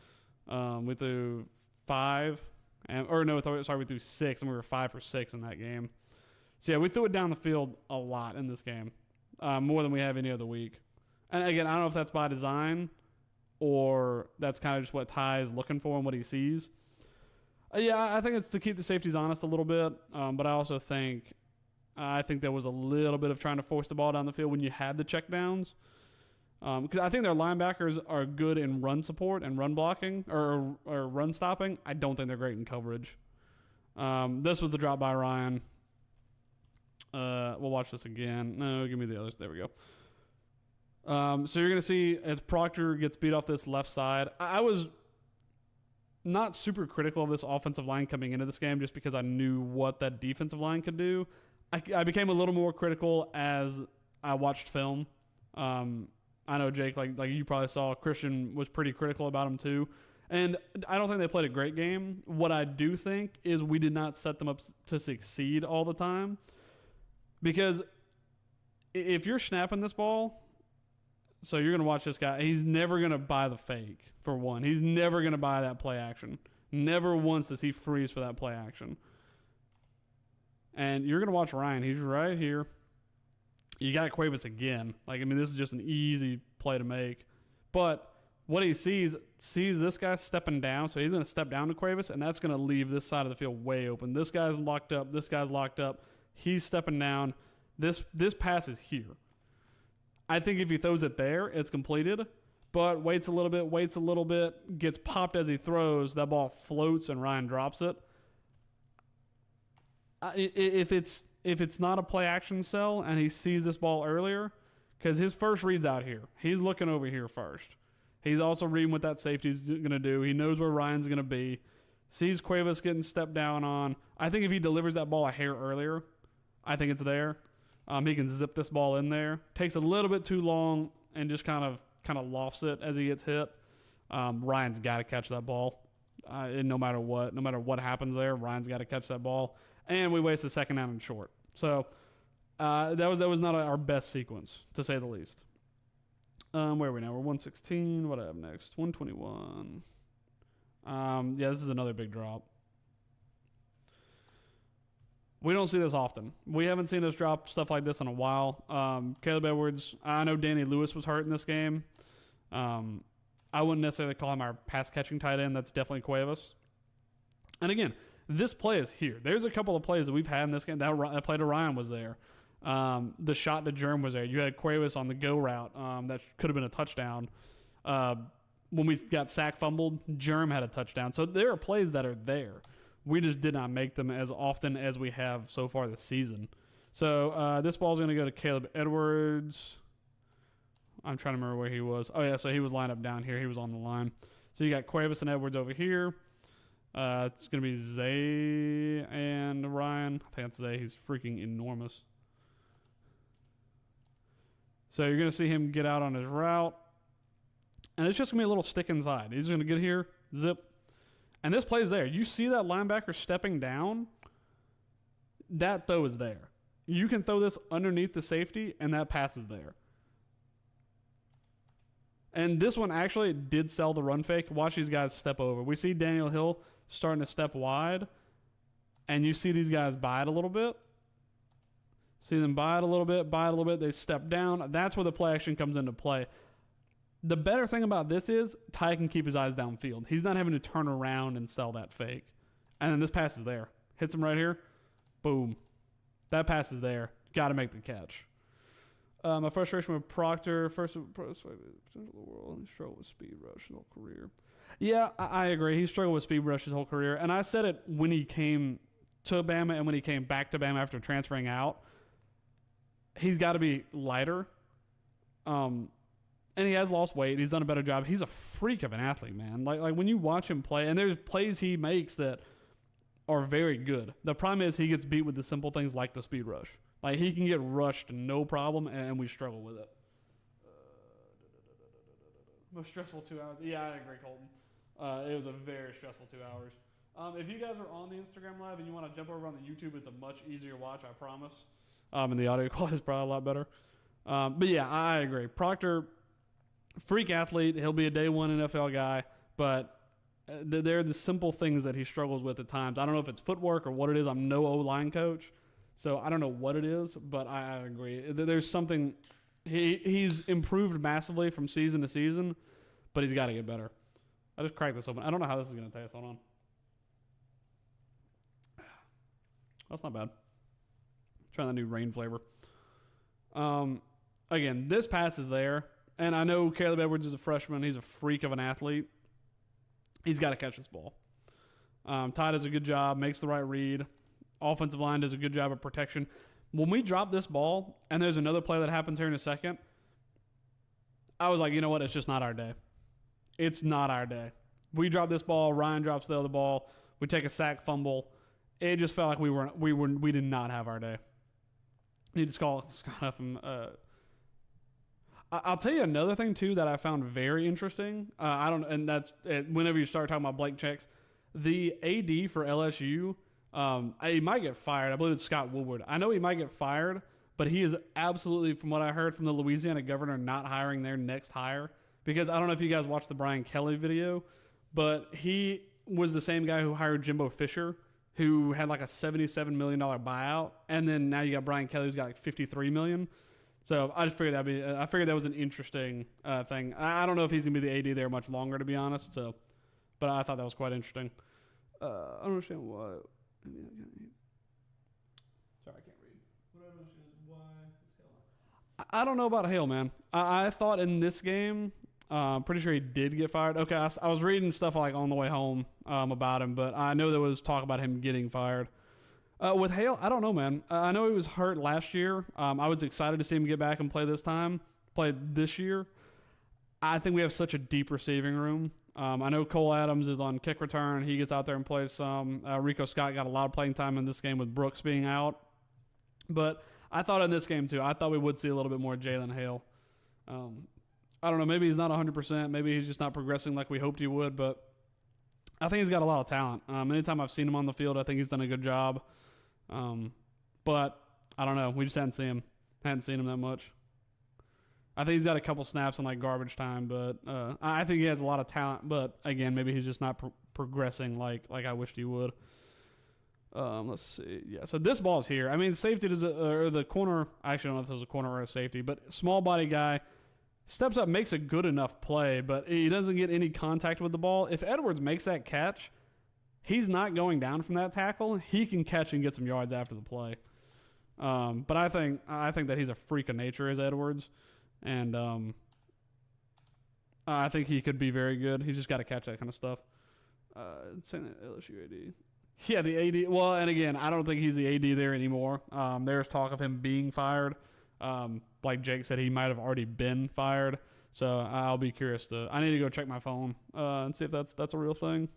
We threw 5, we threw 6, and we were 5 for 6 in that game. So yeah, we threw it down the field a lot in this game, more than we have any other week. And again, I don't know if that's by design or that's kind of just what Ty is looking for and what he sees. Yeah, I think it's to keep the safeties honest a little bit, but I also think there was a little bit of trying to force the ball down the field when you had the checkdowns. Because I think their linebackers are good in run support and run blocking or run stopping. I don't think they're great in coverage. This was the drop by Ryan. We'll watch this again. No, give me the others. There we go. So you're going to see as Proctor gets beat off this left side. I was not super critical of this offensive line coming into this game just because I knew what that defensive line could do. I became a little more critical as I watched film. I know, Jake, like you probably saw, Christian was pretty critical about him too. And I don't think they played a great game. What I do think is we did not set them up to succeed all the time. Because if you're snapping this ball, so you're going to watch this guy, he's never going to buy the fake, for one. He's never going to buy that play action. Never once does he freeze for that play action. And you're going to watch Ryan. He's right here. You got Cuevas again. This is just an easy play to make. But what he sees this guy stepping down, so he's going to step down to Cuevas, and that's going to leave this side of the field way open. This guy's locked up. This guy's locked up. He's stepping down. This pass is here. I think if he throws it there, it's completed. But waits a little bit, gets popped as he throws. That ball floats, and Ryan drops it. If it's not a play action cell and he sees this ball earlier, because his first read's out here. He's looking over here first. He's also reading what that safety's going to do. He knows where Ryan's going to be. Sees Cuevas getting stepped down on. I think if he delivers that ball a hair earlier, I think it's there. He can zip this ball in there. Takes a little bit too long and just kind of lofts it as he gets hit. Ryan's got to catch that ball. No matter what happens there, Ryan's got to catch that ball. And we waste a second down and short. So that was not our best sequence, to say the least. Where are we now? We're 116. What do I have next? 121. Yeah, this is another big drop. We don't see this often. We haven't seen us drop stuff like this in a while. Caleb Edwards, I know Danny Lewis was hurt in this game. I wouldn't necessarily call him our pass-catching tight end. That's definitely Cuevas. And again, this play is here. There's a couple of plays that we've had in this game. That play to Ryan was there. The shot to Germ was there. You had Cuevas on the go route. That could have been a touchdown. When we got sack fumbled, Germ had a touchdown. So there are plays that are there. We just did not make them as often as we have so far this season. So this ball is going to go to Caleb Edwards. I'm trying to remember where he was. Oh, yeah, so he was lined up down here. He was on the line. So you got Cuevas and Edwards over here. It's going to be Zay and Ryan. I think that's Zay. He's freaking enormous. So you're going to see him get out on his route. And it's just going to be a little stick inside. He's going to get here, zip. And this play is there. You see that linebacker stepping down? That throw is there. You can throw this underneath the safety, and that pass is there. And this one actually did sell the run fake. Watch these guys step over. We see Daniel Hill starting to step wide, and you see these guys buy it a little bit. See them buy it a little bit. They step down. That's where the play action comes into play. The better thing about this is Ty can keep his eyes downfield. He's not having to turn around and sell that fake. And then this pass is there. Hits him right here. Boom. That pass is there. Got to make the catch. My frustration with Proctor, first potential of the world, he struggled with speed rush his whole career. Yeah, I agree. He struggled with speed rush his whole career. And I said it when he came to Bama and when he came back to Bama after transferring out. He's got to be lighter. And he has lost weight. He's done a better job. He's a freak of an athlete, man. Like when you watch him play, and there's plays he makes that are very good. The problem is he gets beat with the simple things like the speed rush. Like he can get rushed no problem, and we struggle with it. Most stressful 2 hours. Yeah, I agree, Colton. It was a very stressful 2 hours. If you guys are on the Instagram Live and you want to jump over on the YouTube, it's a much easier watch, I promise. And the audio quality is probably a lot better. But yeah, I agree. Proctor, freak athlete. He'll be a day one NFL guy, but They're the simple things that he struggles with at times. I don't know if it's footwork or what it is. I'm no O-line coach, so I don't know what it is, but I agree. There's something. He's improved massively from season to season, but he's got to get better. I just cracked this open. I don't know how this is going to taste. Hold on. That's not bad. Trying that new rain flavor. Again, this pass is there. And I know Caleb Edwards is a freshman. He's a freak of an athlete. He's got to catch this ball. Ty does a good job, makes the right read. Offensive line does a good job of protection. When we drop this ball, and there's another play that happens here in a second, I was like, you know what? It's just not our day. It's not our day. We drop this ball. Ryan drops the other ball. We take a sack fumble. It just felt like we did not have our day. Need to call Scott up from. I'll tell you another thing too that I found very interesting. And that's whenever you start talking about blank checks, the AD for LSU, he might get fired. I believe it's Scott Woodward. I know he might get fired, but he is absolutely, from what I heard from the Louisiana governor, not hiring their next hire. Because I don't know if you guys watched the Brian Kelly video, but he was the same guy who hired Jimbo Fisher, who had like a $77 million buyout, and then now you got Brian Kelly, who's got like $53 million. So I just figured that was an interesting thing. I don't know if he's gonna be the AD there much longer, to be honest. So, but I thought that was quite interesting. I don't understand why. Sorry, I can't read. What I don't understand is why. I don't know about Hale, man. I thought in this game, pretty sure he did get fired. Okay, I was reading stuff like on the way home about him, but I know there was talk about him getting fired. With Hale, I don't know, man. I know he was hurt last year. I was excited to see him get back and play this year. I think we have such a deep receiving room. I know Cole Adams is on kick return. He gets out there and plays some. Rico Scott got a lot of playing time in this game with Brooks being out. But I thought in this game, too, I thought we would see a little bit more Jalen Hale. I don't know. Maybe he's not 100%. Maybe he's just not progressing like we hoped he would. But I think he's got a lot of talent. Anytime I've seen him on the field, I think he's done a good job. But I don't know. We just hadn't seen him that much. I think he's got a couple snaps in like garbage time, but I think he has a lot of talent. But again, maybe he's just not progressing like I wished he would. Let's see. Yeah, so this ball's here. I mean, safety or the corner. I actually don't know if it was a corner or a safety, but small body guy steps up, makes a good enough play, but he doesn't get any contact with the ball. If Edwards makes that catch, he's not going down from that tackle. He can catch and get some yards after the play. But I think that he's a freak of nature as Edwards, and I think he could be very good. He's just got to catch that kind of stuff. Saying that LSU AD. Yeah, the AD. Well, and again, I don't think he's the AD there anymore. There's talk of him being fired. Like Jake said, he might have already been fired. So I'll be curious I need to go check my phone and see if that's a real thing.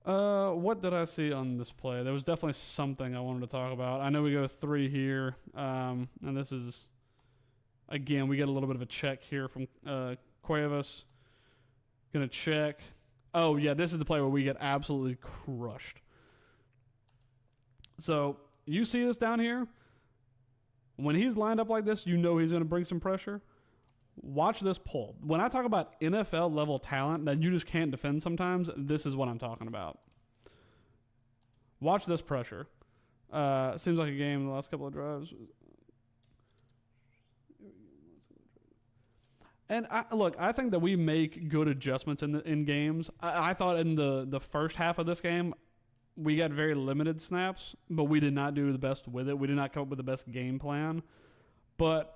What did I see on this play? There was definitely something I wanted to talk about. I know we go 3 here, and this is, again, we get a little bit of a check here from Cuevas. Gonna check. Oh, yeah, this is the play where we get absolutely crushed. So you see this down here? When he's lined up like this, you know he's going to bring some pressure. Watch this pull. When I talk about NFL level talent that you just can't defend sometimes, this is what I'm talking about. Watch this pressure. Seems like a game in the last couple of drives. And I think that we make good adjustments in games. I thought in the first half of this game, we got very limited snaps, but we did not do the best with it. We did not come up with the best game plan. But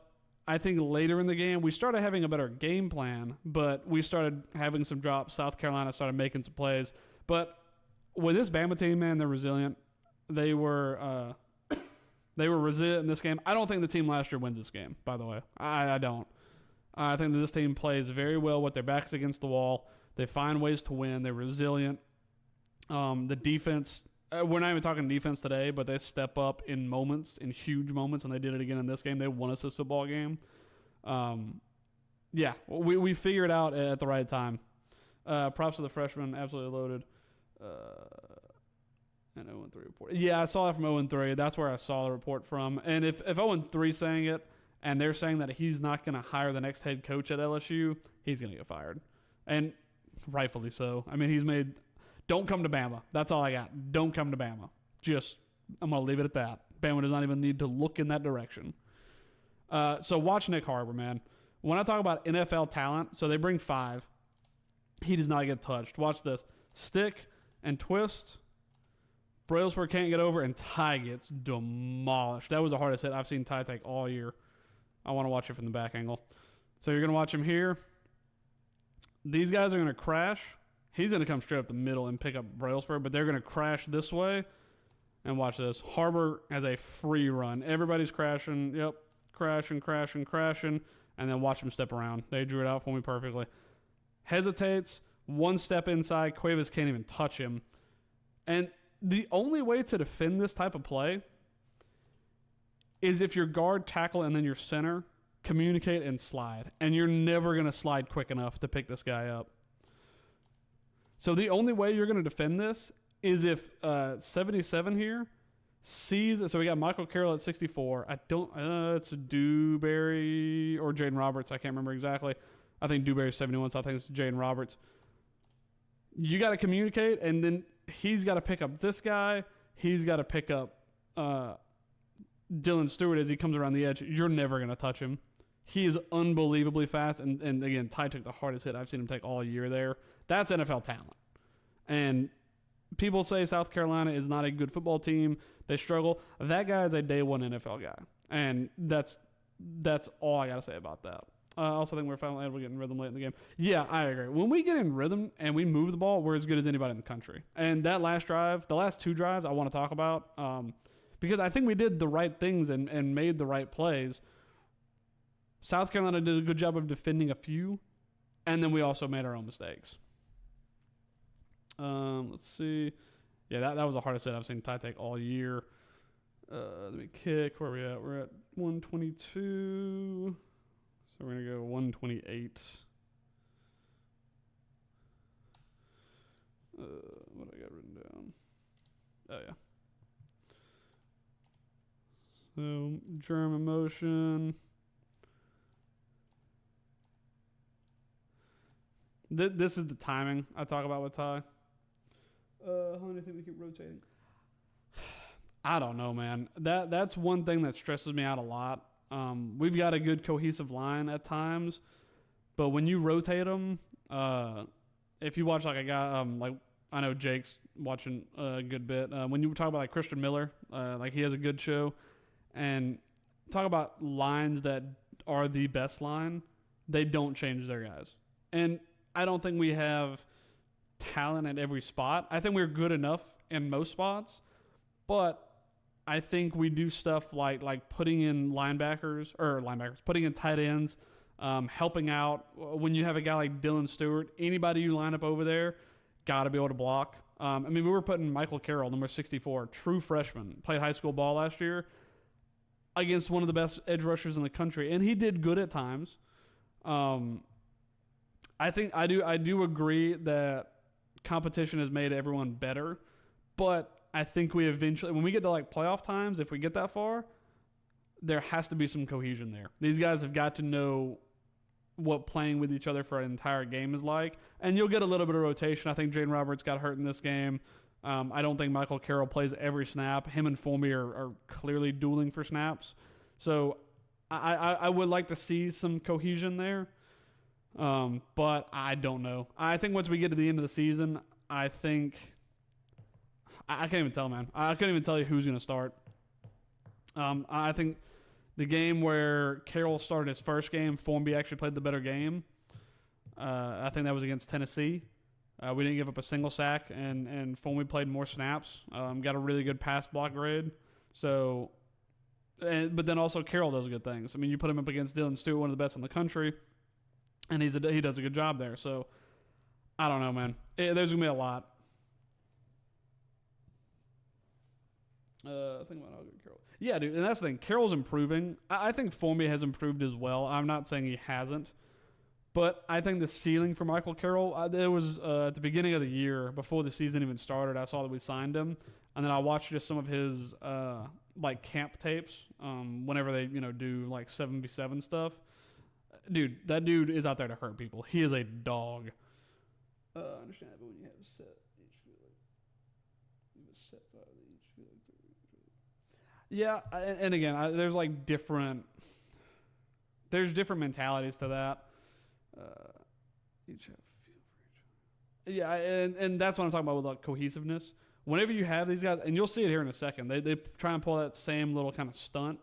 I think later in the game, we started having a better game plan, but we started having some drops. South Carolina started making some plays. But with this Bama team, man, they're resilient. They were resilient in this game. I don't think the team last year wins this game, by the way. I don't. I think that this team plays very well with their backs against the wall. They find ways to win. They're resilient. The defense, we're not even talking defense today, but they step up in moments, in huge moments, and they did it again in this game. They won us this football game. Yeah, we figured it out at the right time. Props to the freshmen, absolutely loaded. And 0-3 report. Yeah, I saw that from 0-3. That's where I saw the report from. And if 0-3 saying it, and they're saying that he's not going to hire the next head coach at LSU, he's going to get fired. And rightfully so. I mean, he's made. Don't come to Bama. That's all I got. Don't come to Bama. I'm gonna leave it at that. Bama does not even need to look in that direction. So watch Nick Harbor, man. When I talk about NFL talent, so they bring 5. He does not get touched. Watch this. Stick and twist. Brailsford can't get over, and Ty gets demolished. That was the hardest hit I've seen Ty take all year. I want to watch it from the back angle. So you're going to watch him here. These guys are going to crash. He's going to come straight up the middle and pick up Brailsford, but they're going to crash this way. And watch this. Harbor has a free run. Everybody's crashing. Yep. Crashing. And then watch him step around. They drew it out for me perfectly. Hesitates. One step inside. Cuevas can't even touch him. And the only way to defend this type of play is if your guard, tackle, and then your center communicate and slide. And you're never going to slide quick enough to pick this guy up. So the only way you're going to defend this is if 77 here sees. So we got Michael Carroll at 64. It's Dewberry or Jaden Roberts. I can't remember exactly. I think Dewberry's 71, so I think it's Jaden Roberts. You got to communicate, and then he's got to pick up this guy. He's got to pick up Dylan Stewart as he comes around the edge. You're never going to touch him. He is unbelievably fast. And again, Ty took the hardest hit I've seen him take all year there. That's NFL talent. And people say South Carolina is not a good football team. They struggle. That guy is a day one NFL guy. And that's all I got to say about that. I also think we're getting rhythm late in the game. Yeah, I agree. When we get in rhythm and we move the ball, we're as good as anybody in the country. And that last drive, the last 2 drives I want to talk about because I think we did the right things and made the right plays. South Carolina did a good job of defending a few, and then we also made our own mistakes. Let's see. Yeah, that was the hardest hit I've seen Ty take all year. Let me kick. Where are we at? We're at 122. So we're going to go 128. What I got written down? Oh, yeah. So, German motion. This is the timing I talk about with Ty. How many think we keep rotating? I don't know, man. That's one thing that stresses me out a lot. We've got a good cohesive line at times, but when you rotate them, if you watch like a guy, like I know Jake's watching a good bit. When you talk about like Christian Miller, like he has a good show, and talk about lines that are the best line, they don't change their guys. And I don't think we have talent at every spot. I think we're good enough in most spots, but I think we do stuff like putting in putting in tight ends, helping out. When you have a guy like Dylan Stewart, anybody you line up over there, got to be able to block. I mean, we were putting Michael Carroll, number 64, true freshman, played high school ball last year, against one of the best edge rushers in the country, and he did good at times. I think I do agree that competition has made everyone better, but I think we eventually, when we get to like playoff times, if we get that far, there has to be some cohesion there. These guys have got to know what playing with each other for an entire game is like, and you'll get a little bit of rotation. I think Jaden Roberts got hurt in this game. I don't think Michael Carroll plays every snap. Him and Fulmy are clearly dueling for snaps. So I would like to see some cohesion there, but I don't know. I think once we get to the end of the season, I can't even tell, man. I couldn't even tell you who's going to start. I think the game where Carroll started his first game, Formby actually played the better game. I think that was against Tennessee. We didn't give up a single sack, and Formby played more snaps. Got a really good pass block grade. So, but then also Carroll does good things. I mean, you put him up against Dylan Stewart, one of the best in the country, and he does a good job there. So, I don't know, man. There's going to be a lot. Think about how good Carroll. Yeah, dude, and that's the thing. Carroll's improving. I think Formby has improved as well. I'm not saying he hasn't, but I think the ceiling for Michael Carroll. There was at the beginning of the year, before the season even started, I saw that we signed him, and then I watched just some of his like camp tapes. Whenever they do like 7v7 stuff, dude, that dude is out there to hurt people. He is a dog. Understandable when you have a set each feel like you have a set 5 that each feel like 3. Yeah, and again, there's like different mentalities to that. Each have feel for each other. Yeah, and that's what I'm talking about with like cohesiveness. Whenever you have these guys, and you'll see it here in a second, they try and pull that same little kind of stunt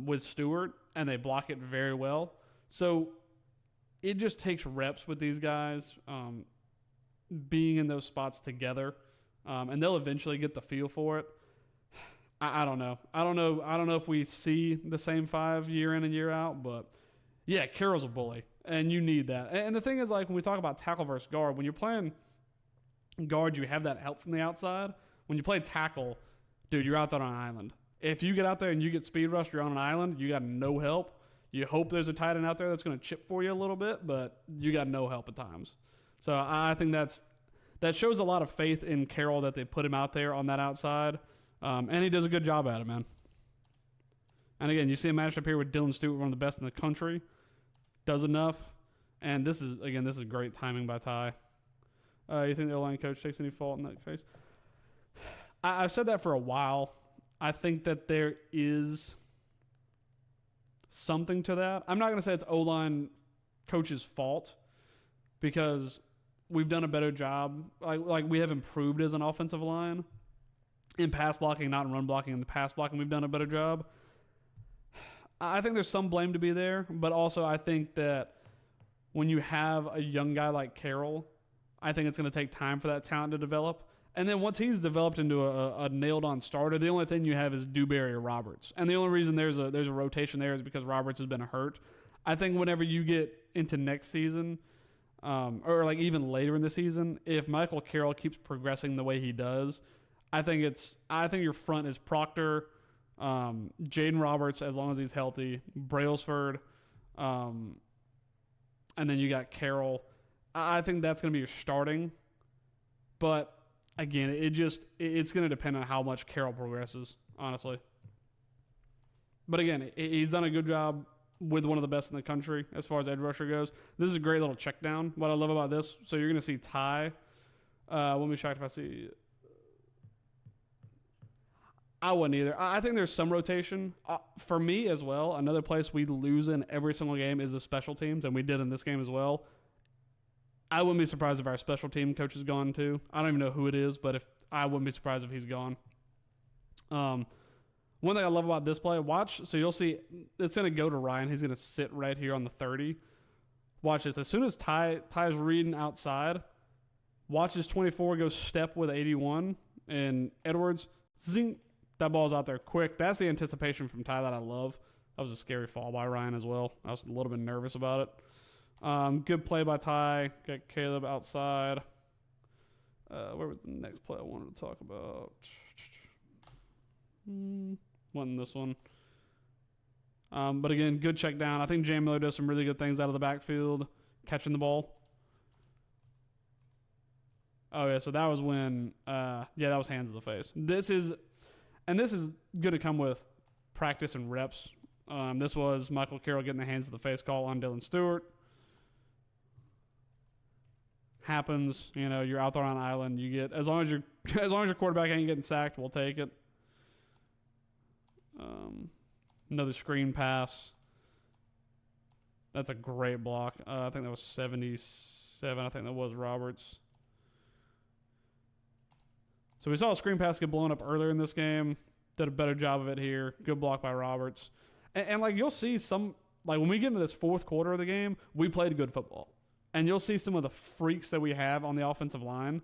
with Stewart, and they block it very well. So it just takes reps with these guys being in those spots together, and they'll eventually get the feel for it. I don't know. I don't know if we see the same 5 year in and year out, but yeah, Carroll's a bully, and you need that. And the thing is, like when we talk about tackle versus guard, when you're playing guard, you have that help from the outside. When you play tackle, dude, you're out there on an island. If you get out there and you get speed rushed, you're on an island. You got no help. You hope there's a tight end out there that's going to chip for you a little bit, but you got no help at times. So I think that shows a lot of faith in Carroll that they put him out there on that outside. And he does a good job at it, man. And again, you see a matchup here with Dylan Stewart, one of the best in the country. Does enough. And this is great timing by Ty. You think the O-line coach takes any fault in that case? I've said that for a while. I think that there is something to that. I'm not going to say it's O-line coach's fault because we've done a better job. Like we have improved as an offensive line. In pass blocking, not in run blocking. In the pass blocking, we've done a better job. I think there's some blame to be there, but also I think that when you have a young guy like Carroll, I think it's going to take time for that talent to develop. And then once he's developed into a nailed-on starter, the only thing you have is Dewberry or Roberts. And the only reason there's a rotation there is because Roberts has been hurt. I think whenever you get into next season, or like even later in the season, if Michael Carroll keeps progressing the way he does, I think your front is Proctor, Jaden Roberts as long as he's healthy, Brailsford, and then you got Carroll. I think that's going to be your starting, but again, it's going to depend on how much Carroll progresses, honestly. But again, he's done a good job with one of the best in the country as far as edge rusher goes. This is a great little check down. What I love about this, so you're going to see Ty. Won't be shocked if I see. I wouldn't either. I think there's some rotation. For me as well, another place we lose in every single game is the special teams, and we did in this game as well. I wouldn't be surprised if our special team coach is gone too. I don't even know who it is, but I wouldn't be surprised if he's gone. One thing I love about this play, watch. So you'll see it's going to go to Ryan. He's going to sit right here on the 30. Watch this. As soon as Ty's reading outside, watch his 24 go step with 81, and Edwards, zing, that ball's out there quick. That's the anticipation from Ty that I love. That was a scary fall by Ryan as well. I was a little bit nervous about it. Good play by Ty. Got Caleb outside. Where was the next play I wanted to talk about? Wasn't this one. But again, good check down. I think Jay Miller does some really good things out of the backfield, catching the ball. Oh, yeah, so that was when, that was hands in the face. This is going to come with practice and reps. This was Michael Carroll getting the hands in the face call on Dylan Stewart. Happens, you're out there on an island. You get as long as your quarterback ain't getting sacked, we'll take it. Another screen pass. That's a great block. I think that was 77. I think that was Roberts. So we saw a screen pass get blown up earlier in this game. Did a better job of it here. Good block by Roberts. And like you'll see some, like when we get into this fourth quarter of the game, we played good football. And you'll see some of the freaks that we have on the offensive line.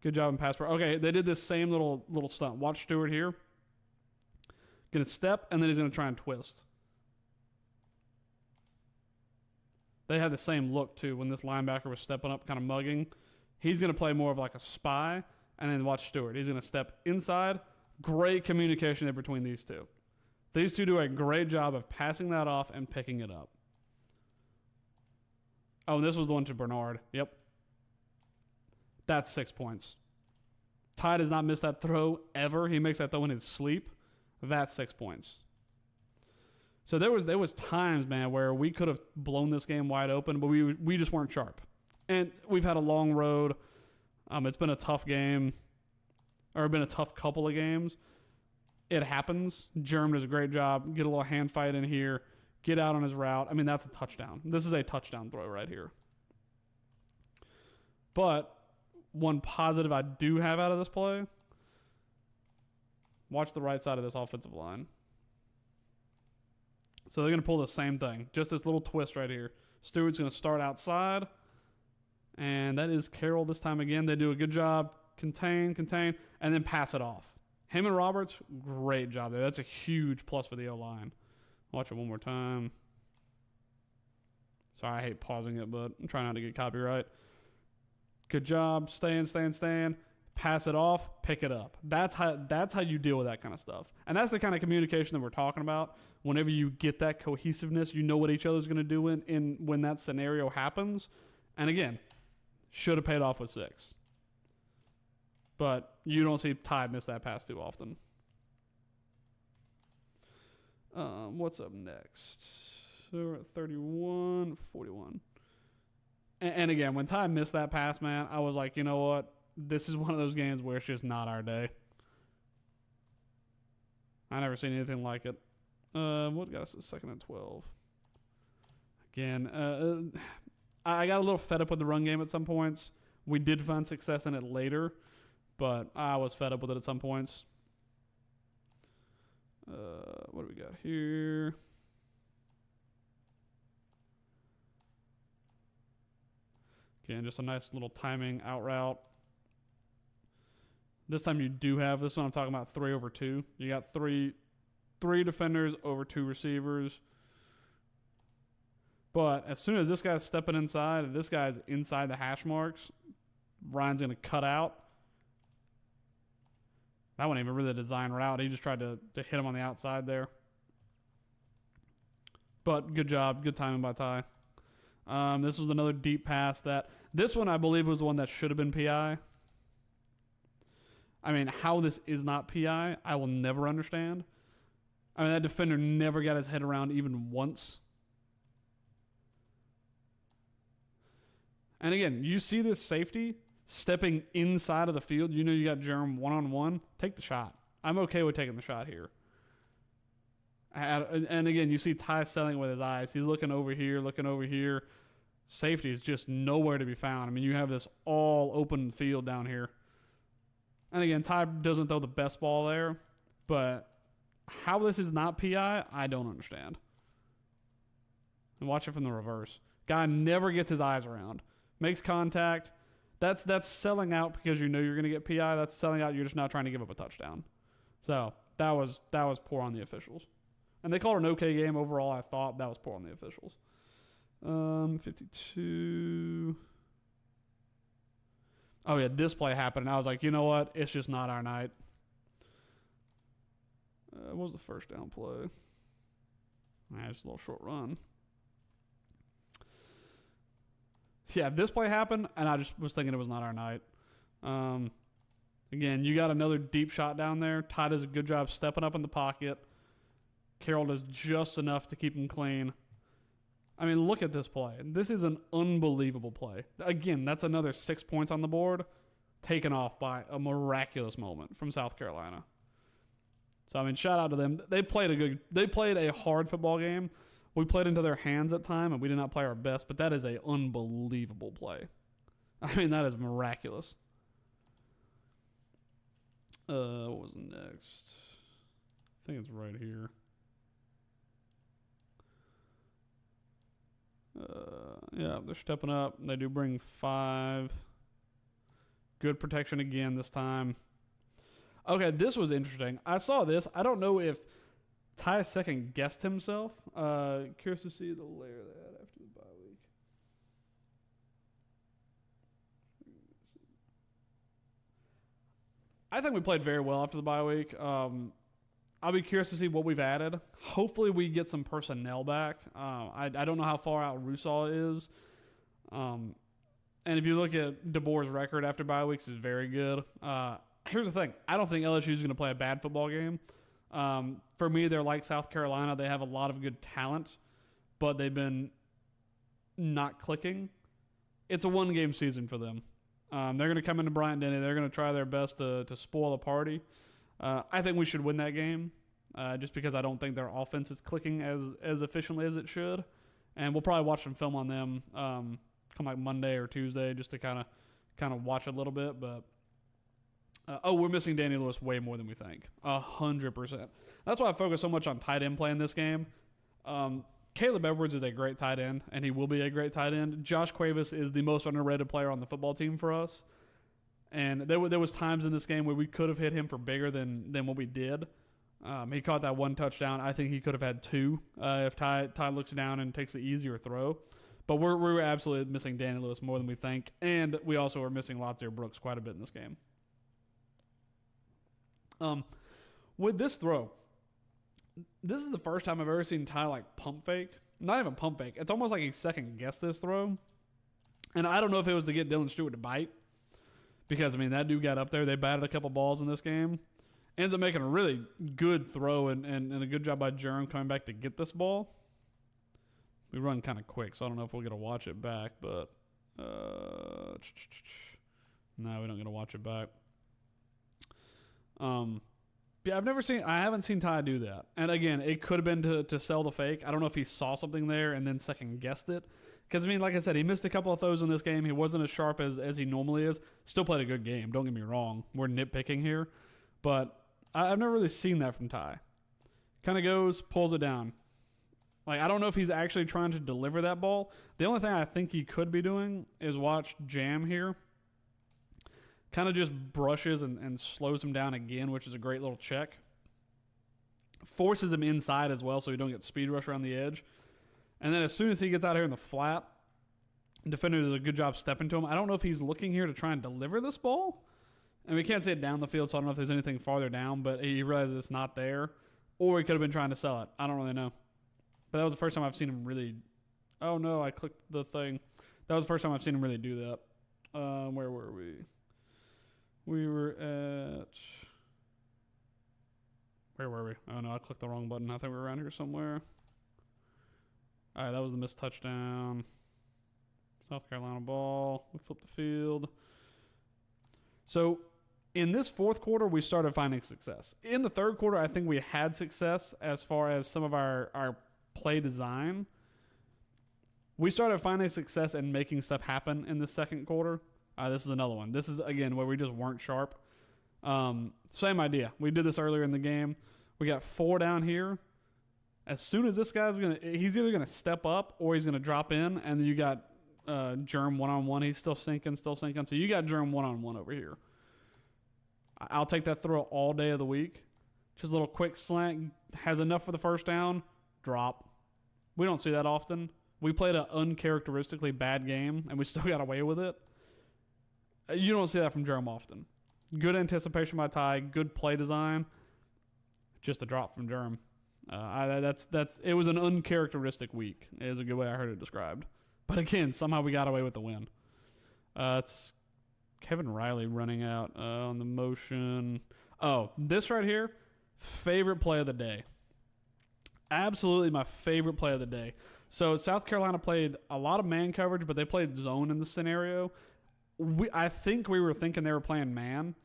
Good job in pass pro. Okay, they did this same little stunt. Watch Stewart here. Gonna step, and then he's gonna try and twist. They had the same look too when this linebacker was stepping up, kind of mugging. He's gonna play more of like a spy, and then watch Stewart. He's gonna step inside. Great communication there between these two. These two do a great job of passing that off and picking it up. Oh, and this was the one to Bernard. Yep. That's 6 points. Ty does not miss that throw ever. He makes that throw in his sleep. That's 6 points. So there was times, man, where we could have blown this game wide open, but we just weren't sharp. And we've had a long road. It's been a tough game, or been a tough couple of games. It happens. Jerm does a great job. Get a little hand fight in here. Get out on his route. I mean, that's a touchdown. This is a touchdown throw right here. But one positive I do have out of this play, watch the right side of this offensive line. So they're going to pull the same thing. Just this little twist right here. Stewart's going to start outside. And that is Carroll this time again. They do a good job. Contain, and then pass it off. Him and Roberts, great job there. That's a huge plus for the O-line. Watch it one more time. Sorry, I hate pausing it, but I'm trying not to get copyright. Good job. Staying. Pass it off. Pick it up. That's how you deal with that kind of stuff. And that's the kind of communication that we're talking about. Whenever you get that cohesiveness, you know what each other's going to do in when that scenario happens. And again, should have paid off with 6. But you don't see Ty miss that pass too often. What's up next? So we're at 31, 41. And again, when Ty missed that pass, man, I was like, you know what? This is one of those games where it's just not our day. I never seen anything like it. What got us a 2nd and 12? Again, I got a little fed up with the run game at some points. We did find success in it later, but I was fed up with it at some points. What do we got here? Again, just a nice little timing out route. This time you do have, this one I'm talking about 3 over 2. You got three defenders over 2 receivers. But as soon as this guy's stepping inside, this guy's inside the hash marks, Ryan's going to cut out. That wasn't even really a design route. He just tried to hit him on the outside there. But good job. Good timing by Ty. This was another deep pass this one I believe was the one that should have been PI. I mean, how this is not PI, I will never understand. I mean, that defender never got his head around even once. And again, you see this safety stepping inside of the field. You know you got Jerem one-on-one. Take the shot. I'm okay with taking the shot here. And again, you see Ty selling with his eyes. He's looking over here. Safety is just nowhere to be found. I mean, you have this all open field down here. And again, Ty doesn't throw the best ball there. But how this is not PI, I don't understand. And watch it from the reverse. Guy never gets his eyes around. Makes contact. That's selling out because you know you're going to get PI. That's selling out. You're just not trying to give up a touchdown. So that was poor on the officials. And they called it an okay game overall. I thought that was poor on the officials. 52. Oh yeah, this play happened, and I was like, you know what? It's just not our night. What was the first down play? Just a little short run. Yeah, this play happened, and I just was thinking it was not our night. Again, you got another deep shot down there. Ty does a good job stepping up in the pocket. Carroll does just enough to keep him clean. I mean, look at this play. This is an unbelievable play. Again, that's another 6 points on the board, taken off by a miraculous moment from South Carolina. So, I mean, shout out to them. They played a hard football game. We played into their hands at time, and we did not play our best, but that is an unbelievable play. I mean, that is miraculous. What was next? I think it's right here. Yeah, they're stepping up. They do bring 5. Good protection again this time. Okay, this was interesting. I saw this. I don't know if Ty second guessed himself. Curious to see the layer they had after the bye week. I think we played very well after the bye week. I'll be curious to see what we've added. Hopefully we get some personnel back. I don't know how far out Russaw is. And if you look at DeBoer's record after bye weeks, it's very good. Here's the thing. I don't think LSU is going to play a bad football game. For me, they're like South Carolina. They have a lot of good talent, but they've been not clicking. It's a one-game season for them. They're going to come into Bryant-Denny. They're going to try their best to spoil the party. I think we should win that game just because I don't think their offense is clicking as efficiently as it should. And we'll probably watch some film on them come like Monday or Tuesday just to kind of watch a little bit. But we're missing Danny Lewis way more than we think. 100%. That's why I focus so much on tight end play in this game. Caleb Edwards is a great tight end, and he will be a great tight end. Josh Cuevas is the most underrated player on the football team for us. And there was times in this game where we could have hit him for bigger than what we did. He caught that one touchdown. I think he could have had two if Ty looks down and takes the easier throw. But we're absolutely missing Danny Lewis more than we think. And we also are missing Latavius Brooks quite a bit in this game. With this throw, this is the first time I've ever seen Ty like pump fake. Not even pump fake. It's almost like he second guessed this throw. And I don't know if it was to get Dylan Stewart to bite. Because, I mean, that dude got up there. They batted a couple balls in this game. Ends up making a really good throw and a good job by Jerem coming back to get this ball. We run kind of quick, so I don't know if we'll get to watch it back. But, no, we don't get to watch it back. Yeah, I haven't seen Ty do that. And again, it could have been to sell the fake. I don't know if he saw something there and then second guessed it. Because, I mean, like I said, he missed a couple of throws in this game. He wasn't as sharp as he normally is. Still played a good game. Don't get me wrong. We're nitpicking here. But I've never really seen that from Ty. Kind of goes, pulls it down. Like, I don't know if he's actually trying to deliver that ball. The only thing I think he could be doing is watch Jam here. Kind of just brushes and slows him down again, which is a great little check. Forces him inside as well so he don't get speed rush around the edge. And then as soon as he gets out here in the flat, defender does a good job stepping to him. I don't know if he's looking here to try and deliver this ball. And we can't see it down the field, so I don't know if there's anything farther down, but he realizes it's not there. Or he could have been trying to sell it. I don't really know. But that was the first time I've seen him really... Oh, no, I clicked the thing. That was the first time I've seen him really do that. Where were we? We were at... Where were we? Oh, no, I clicked the wrong button. I think we were around here somewhere. All right, that was the missed touchdown. South Carolina ball. We flipped the field. So in this fourth quarter, we started finding success. In the third quarter, I think we had success as far as some of our play design. We started finding success and making stuff happen in the second quarter. This is another one. This is, again, where we just weren't sharp. Same idea. We did this earlier in the game. We got 4 down here. As soon as this guy's he's either going to step up or he's going to drop in, and then you got Jerem one-on-one. He's still sinking. So you got Jerem one-on-one over here. I'll take that throw all day of the week. Just a little quick slant. Has enough for the first down. Drop. We don't see that often. We played an uncharacteristically bad game, and we still got away with it. You don't see that from Jerem often. Good anticipation by Ty. Good play design. Just a drop from Jerem. It was an uncharacteristic week, is a good way I heard it described. But again, somehow we got away with the win. It's Kevin Riley running out on the motion. Oh, this right here, favorite play of the day. Absolutely my favorite play of the day. So South Carolina played a lot of man coverage, but they played zone in the scenario. I think we were thinking they were playing man.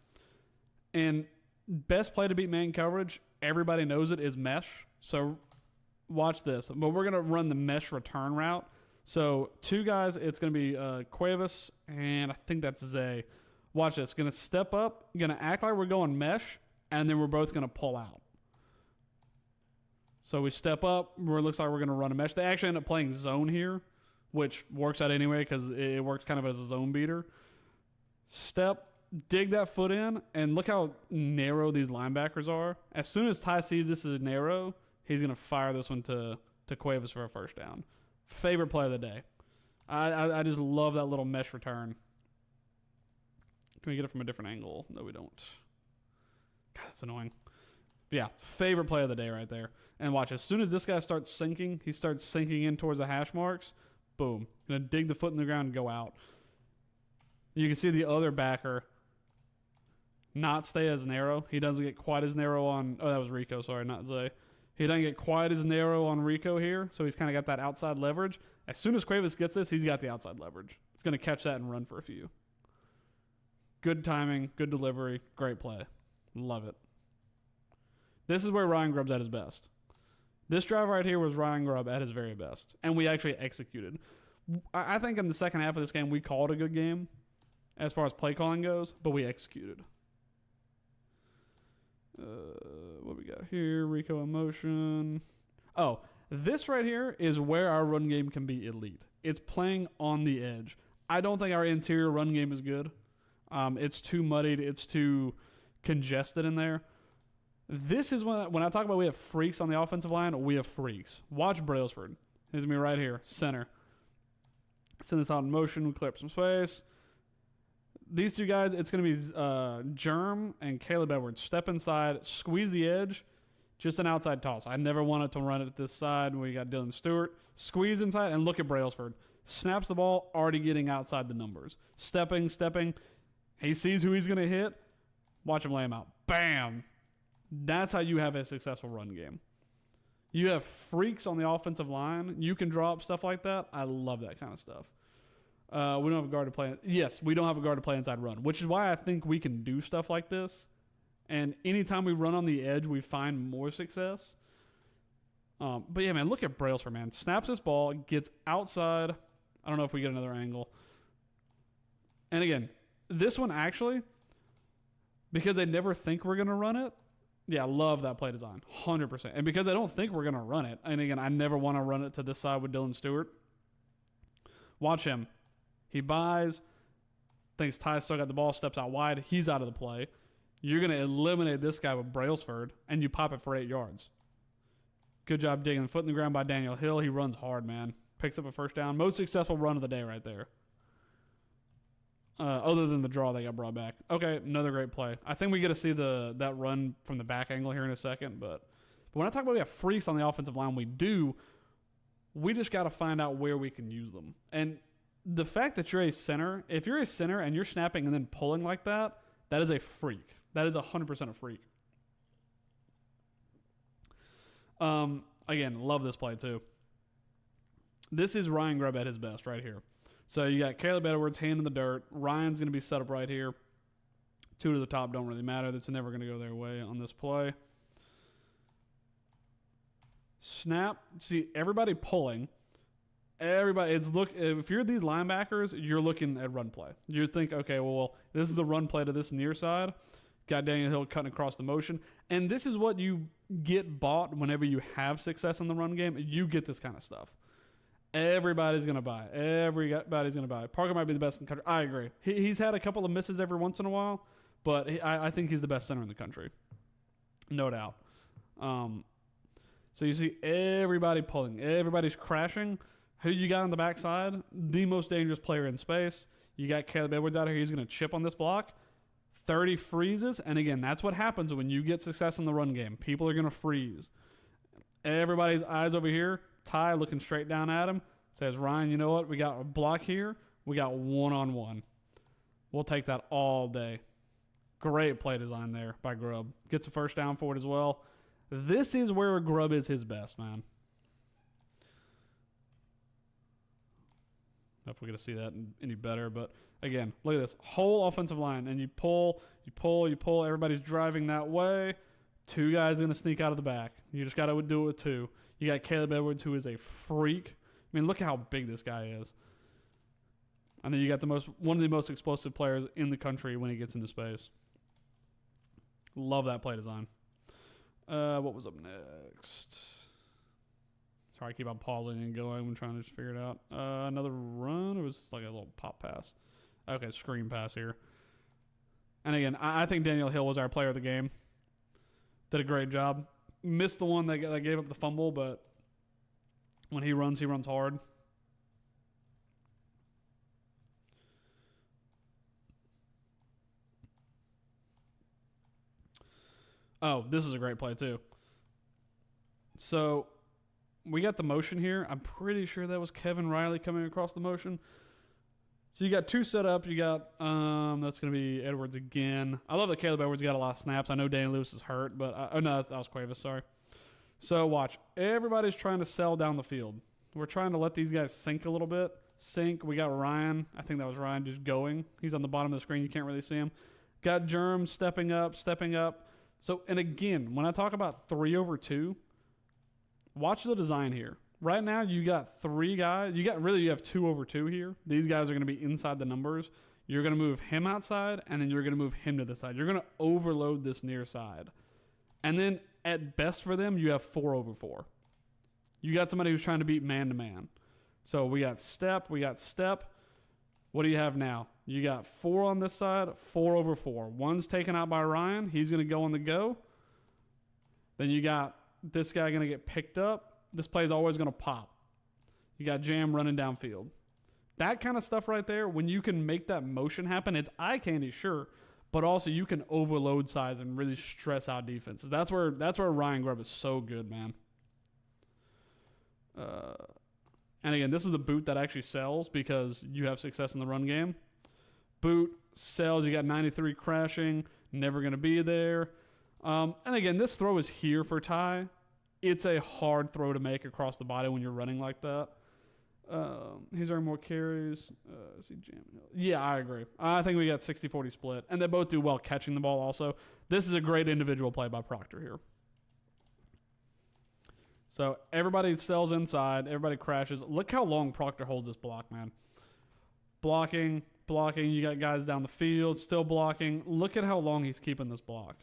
And best play to beat man coverage, everybody knows it, is mesh. So watch this. But we're going to run the mesh return route. So 2 guys, it's going to be Cuevas, and I think that's Zay. Watch this. Going to step up, going to act like we're going mesh, and then we're both going to pull out. So we step up, where it looks like we're going to run a mesh. They actually end up playing zone here, which works out anyway because it works kind of as a zone beater. Step, dig that foot in, and look how narrow these linebackers are. As soon as Ty sees this is narrow, he's going to fire this one to Cuevas for a first down. Favorite play of the day. I just love that little mesh return. Can we get it from a different angle? No, we don't. God, that's annoying. But yeah, favorite play of the day right there. And watch, as soon as this guy starts sinking, he starts sinking in towards the hash marks. Boom. Going to dig the foot in the ground and go out. You can see the other backer not stay as narrow. He doesn't get quite as narrow on. Oh, that was Rico. Sorry, not Zay. He doesn't get quite as narrow on Rico here, so he's kind of got that outside leverage. As soon as Cuevas gets this, he's got the outside leverage. He's going to catch that and run for a few. Good timing, good delivery, great play. Love it. This is where Ryan Grubb's at his best. This drive right here was Ryan Grubb at his very best, and we actually executed. I think in the second half of this game, we called a good game as far as play calling goes, but we executed. What we got here? Rico in motion. Oh, this right here is where our run game can be elite. It's playing on the edge. I don't think our interior run game is good. It's too muddied. It's too congested in there. This is when I talk about we have freaks on the offensive line, we have freaks. Watch Brailsford. He's going to be right here, center. Send this out in motion. We clear up some space. These two guys, it's going to be Germ and Caleb Edwards. Step inside, squeeze the edge, just an outside toss. I never wanted to run it at this side. We got Dylan Stewart. Squeeze inside, and look at Brailsford. Snaps the ball, already getting outside the numbers. Stepping. He sees who he's going to hit. Watch him lay him out. Bam! That's how you have a successful run game. You have freaks on the offensive line. You can draw up stuff like that. I love that kind of stuff. We don't have a guard to play. Yes, we don't have a guard to play inside run, which is why I think we can do stuff like this. And anytime we run on the edge, we find more success. But yeah, man, look at Brailsford, man. Snaps this ball, gets outside. I don't know if we get another angle. And again, this one actually, because they never think we're going to run it, yeah, I love that play design, 100%. And because I don't think we're going to run it, and again, I never want to run it to this side with Dylan Stewart. Watch him. He buys, thinks Ty still got the ball, steps out wide. He's out of the play. You're going to eliminate this guy with Brailsford, and you pop it for 8 yards. Good job digging. Foot in the ground by Daniel Hill. He runs hard, man. Picks up a first down. Most successful run of the day right there. Other than the draw that got brought back. Okay, another great play. I think we get to see that run from the back angle here in a second. But when I talk about we have freaks on the offensive line, we do. We just got to find out where we can use them. And the fact that you're a center, if you're a center and you're snapping and then pulling like that, that is a freak. That is 100% a freak. Again, love this play too. This is Ryan Grubb at his best right here. So you got Caleb Edwards, hand in the dirt. Ryan's going to be set up right here. 2 to the top don't really matter. That's never going to go their way on this play. Snap. See, everybody pulling. If you're these linebackers, you're looking at run play. You think, okay, well, this is a run play to this near side. Got Daniel Hill cutting across the motion. And this is what you get bought whenever you have success in the run game. You get this kind of stuff. Everybody's going to buy. Everybody's going to buy. Parker might be the best in the country. I agree. He's had a couple of misses every once in a while, but I think he's the best center in the country. No doubt. So you see everybody pulling. Everybody's crashing. Who you got on the backside? The most dangerous player in space. You got Caleb Edwards out here. He's going to chip on this block. 30 freezes. And again, that's what happens when you get success in the run game. People are going to freeze. Everybody's eyes over here. Ty looking straight down at him. Says, Ryan, you know what? We got a block here. We got one-on-one. We'll take that all day. Great play design there by Grubb. Gets a first down for it as well. This is where Grubb is his best, man. I don't know if we're going to see that any better, but again, look at this. Whole offensive line, and you pull. Everybody's driving that way. 2 guys going to sneak out of the back. You just got to do it with 2. You got Caleb Edwards, who is a freak. I mean, look at how big this guy is. And then you got one of the most explosive players in the country when he gets into space. Love that play design. What was up next? Sorry, I keep on pausing and going. I'm trying to just figure it out. Another run? It was like a little pop pass. Okay, screen pass here. And again, I think Daniel Hill was our player of the game. Did a great job. Missed the one that gave up the fumble, but when he runs hard. Oh, this is a great play too. So we got the motion here. I'm pretty sure that was Kevin Riley coming across the motion. So you got two set up. You got that's gonna be Edwards again. I love that Caleb Edwards got a lot of snaps. I know Danny Lewis is hurt, but oh no, that was Cuevas. Sorry. So watch. Everybody's trying to sell down the field. We're trying to let these guys sink a little bit. Sink. We got Ryan. I think that was Ryan just going. He's on the bottom of the screen. You can't really see him. Got Germ stepping up, stepping up. So, and again, when I talk about 3/2, watch the design here. Right now, you got three guys. You have 2/2 here. These guys are going to be inside the numbers. You're going to move him outside, and then you're going to move him to the side. You're going to overload this near side. And then, at best for them, you have 4/4. You got somebody who's trying to beat man-to-man. So, we got step. What do you have now? You got 4 on this side, 4/4. One's taken out by Ryan. He's going to go on the go. Then you got this guy going to get picked up. This play is always going to pop. You got Jam running downfield. That kind of stuff right there, when you can make that motion happen, it's eye candy, sure, but also you can overload size and really stress out defenses. That's where Ryan Grubb is so good, man. And again, this is a boot that actually sells because you have success in the run game. Boot sells. You got 93 crashing. Never going to be there. And again, this throw is here for Ty. It's a hard throw to make across the body when you're running like that. He's earning more carries. Is he jamming? Yeah, I agree. I think we got 60-40 split. And they both do well catching the ball also. This is a great individual play by Proctor here. So everybody sells inside. Everybody crashes. Look how long Proctor holds this block, man. Blocking. You got guys down the field still blocking. Look at how long he's keeping this block.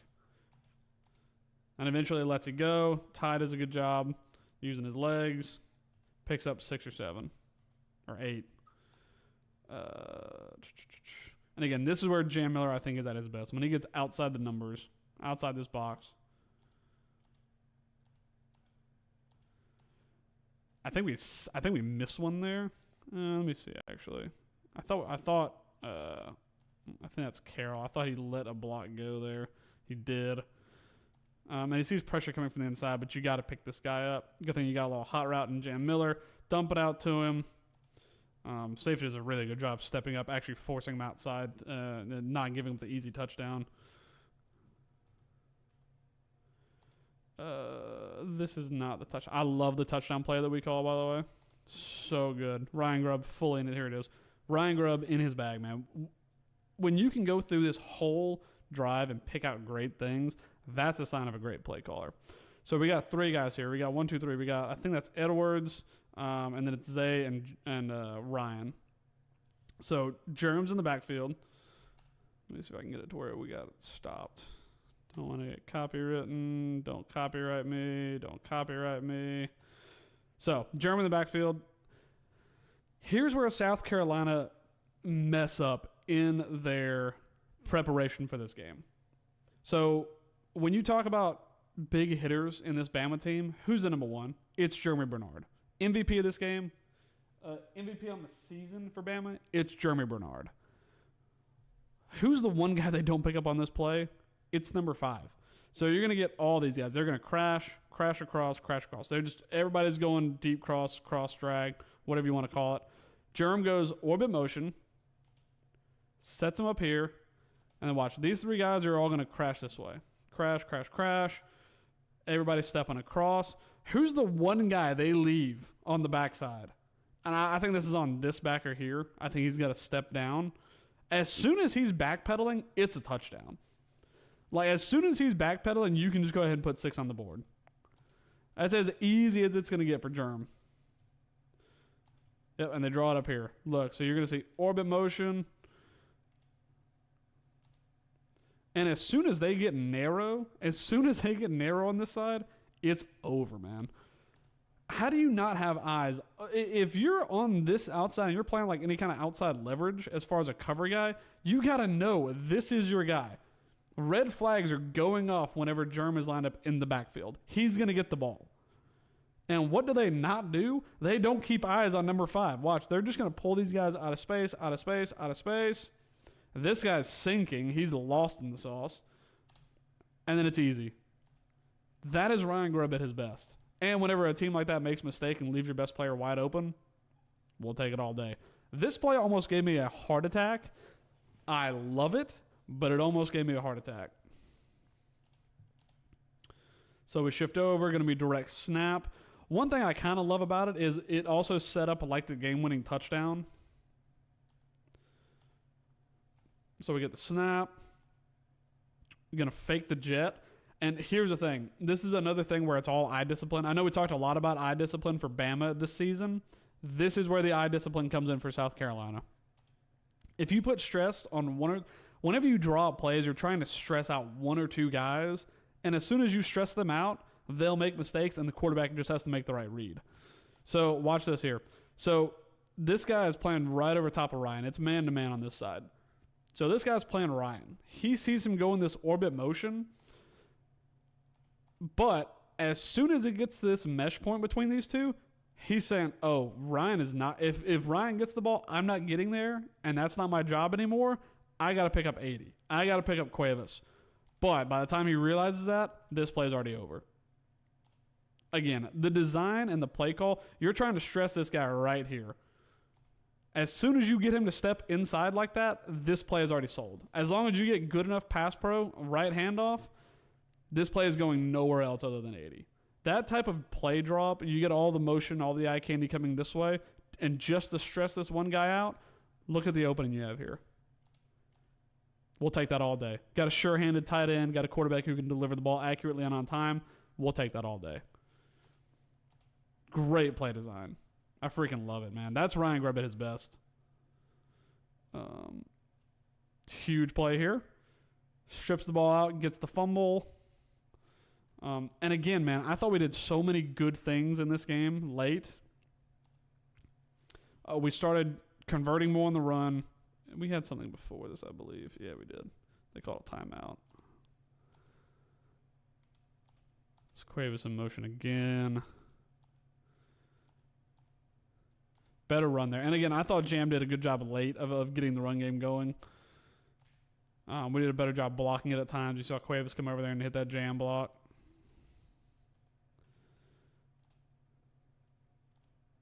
And eventually lets it go. Ty does a good job using his legs. Picks up 6 or 7. Or 8. And again, this is where Jam Miller, I think, is at his best. When he gets outside the numbers. Outside this box. I think we missed one there. Let me see, actually. I think that's Carroll. I thought he let a block go there. He did. And he sees pressure coming from the inside, but you got to pick this guy up. Good thing you got a little hot route in Jam Miller. Dump it out to him. Safety does a really good job stepping up, actually forcing him outside, and not giving him the easy touchdown. This is not the touch. I love the touchdown play that we call, by the way. So good. Ryan Grubb fully in it. Here it is. Ryan Grubb in his bag, man. When you can go through this whole drive and pick out great things, that's a sign of a great play caller. So we got 3 guys here. We got 1, 2, 3. We got, I think that's Edwards, and then it's Zay and Ryan. So Germ's in the backfield. Let me see if I can get it to where we got it stopped. Don't want to get copywritten. Don't copyright me. Don't copyright me. So Germ in the backfield. Here's where South Carolina mess up in their preparation for this game. So when you talk about big hitters in this Bama team, who's the number 1? It's Jeremy Bernard. MVP of this game, MVP on the season for Bama, it's Jeremy Bernard. Who's the one guy they don't pick up on this play? It's number 5. So you're going to get all these guys. They're going to crash across. They're just, everybody's going deep cross drag, whatever you want to call it. Germ goes orbit motion, sets him up here, and then watch. These 3 guys are all going to crash this way. Crash. Everybody stepping across. Who's the one guy they leave on the backside? And I think this is on this backer here. I think he's got to step down. As soon as he's backpedaling, it's a touchdown. Like, as soon as he's backpedaling, you can just go ahead and put 6 on the board. That's as easy as it's going to get for Germ. Yep, and they draw it up here. Look, so you're going to see orbit motion. And as soon as they get narrow on this side, it's over, man. How do you not have eyes? If you're on this outside and you're playing like any kind of outside leverage as far as a cover guy, you got to know this is your guy. Red flags are going off whenever Germ is lined up in the backfield. He's going to get the ball. And what do they not do? They don't keep eyes on number 5. Watch, they're just going to pull these guys out of space. This guy's sinking. He's lost in the sauce. And then it's easy. That is Ryan Grubb at his best. And whenever a team like that makes a mistake and leaves your best player wide open, we'll take it all day. This play almost gave me a heart attack. I love it, but it almost gave me a heart attack. So we shift over, going to be direct snap. One thing I kind of love about it is it also set up like the game-winning touchdown. So we get the snap. We're going to fake the jet. And here's the thing. This is another thing where it's all eye discipline. I know we talked a lot about eye discipline for Bama this season. This is where the eye discipline comes in for South Carolina. If you put stress on whenever you draw up plays, you're trying to stress out one or two guys. And as soon as you stress them out, they'll make mistakes, and the quarterback just has to make the right read. So watch this here. So this guy is playing right over top of Ryan. It's man-to-man on this side. So this guy's playing Ryan. He sees him go in this orbit motion, but as soon as it gets to this mesh point between these two, he's saying, oh, Ryan is not – if Ryan gets the ball, I'm not getting there, and that's not my job anymore. I got to pick up 80. I got to pick up Cuevas. But by the time he realizes that, this play is already over. Again, the design and the play call, you're trying to stress this guy right here. As soon as you get him to step inside like that, this play is already sold. As long as you get good enough pass pro, right handoff, this play is going nowhere else other than 80. That type of play drop, you get all the motion, all the eye candy coming this way, and just to stress this one guy out, look at the opening you have here. We'll take that all day. Got a sure-handed tight end, got a quarterback who can deliver the ball accurately and on time. We'll take that all day. Great play design. I freaking love it, man. That's Ryan Grubb at his best. Huge play here. Strips the ball out, gets the fumble. And again, man, I thought we did so many good things in this game late. We started converting more on the run. We had something before this, I believe. Yeah, we did. They call it timeout. It's Cuevas in motion again. Better run there. And again, I thought Jam did a good job late of getting the run game going. We did a better job blocking it at times. You saw Cuevas come over there and hit that jam block.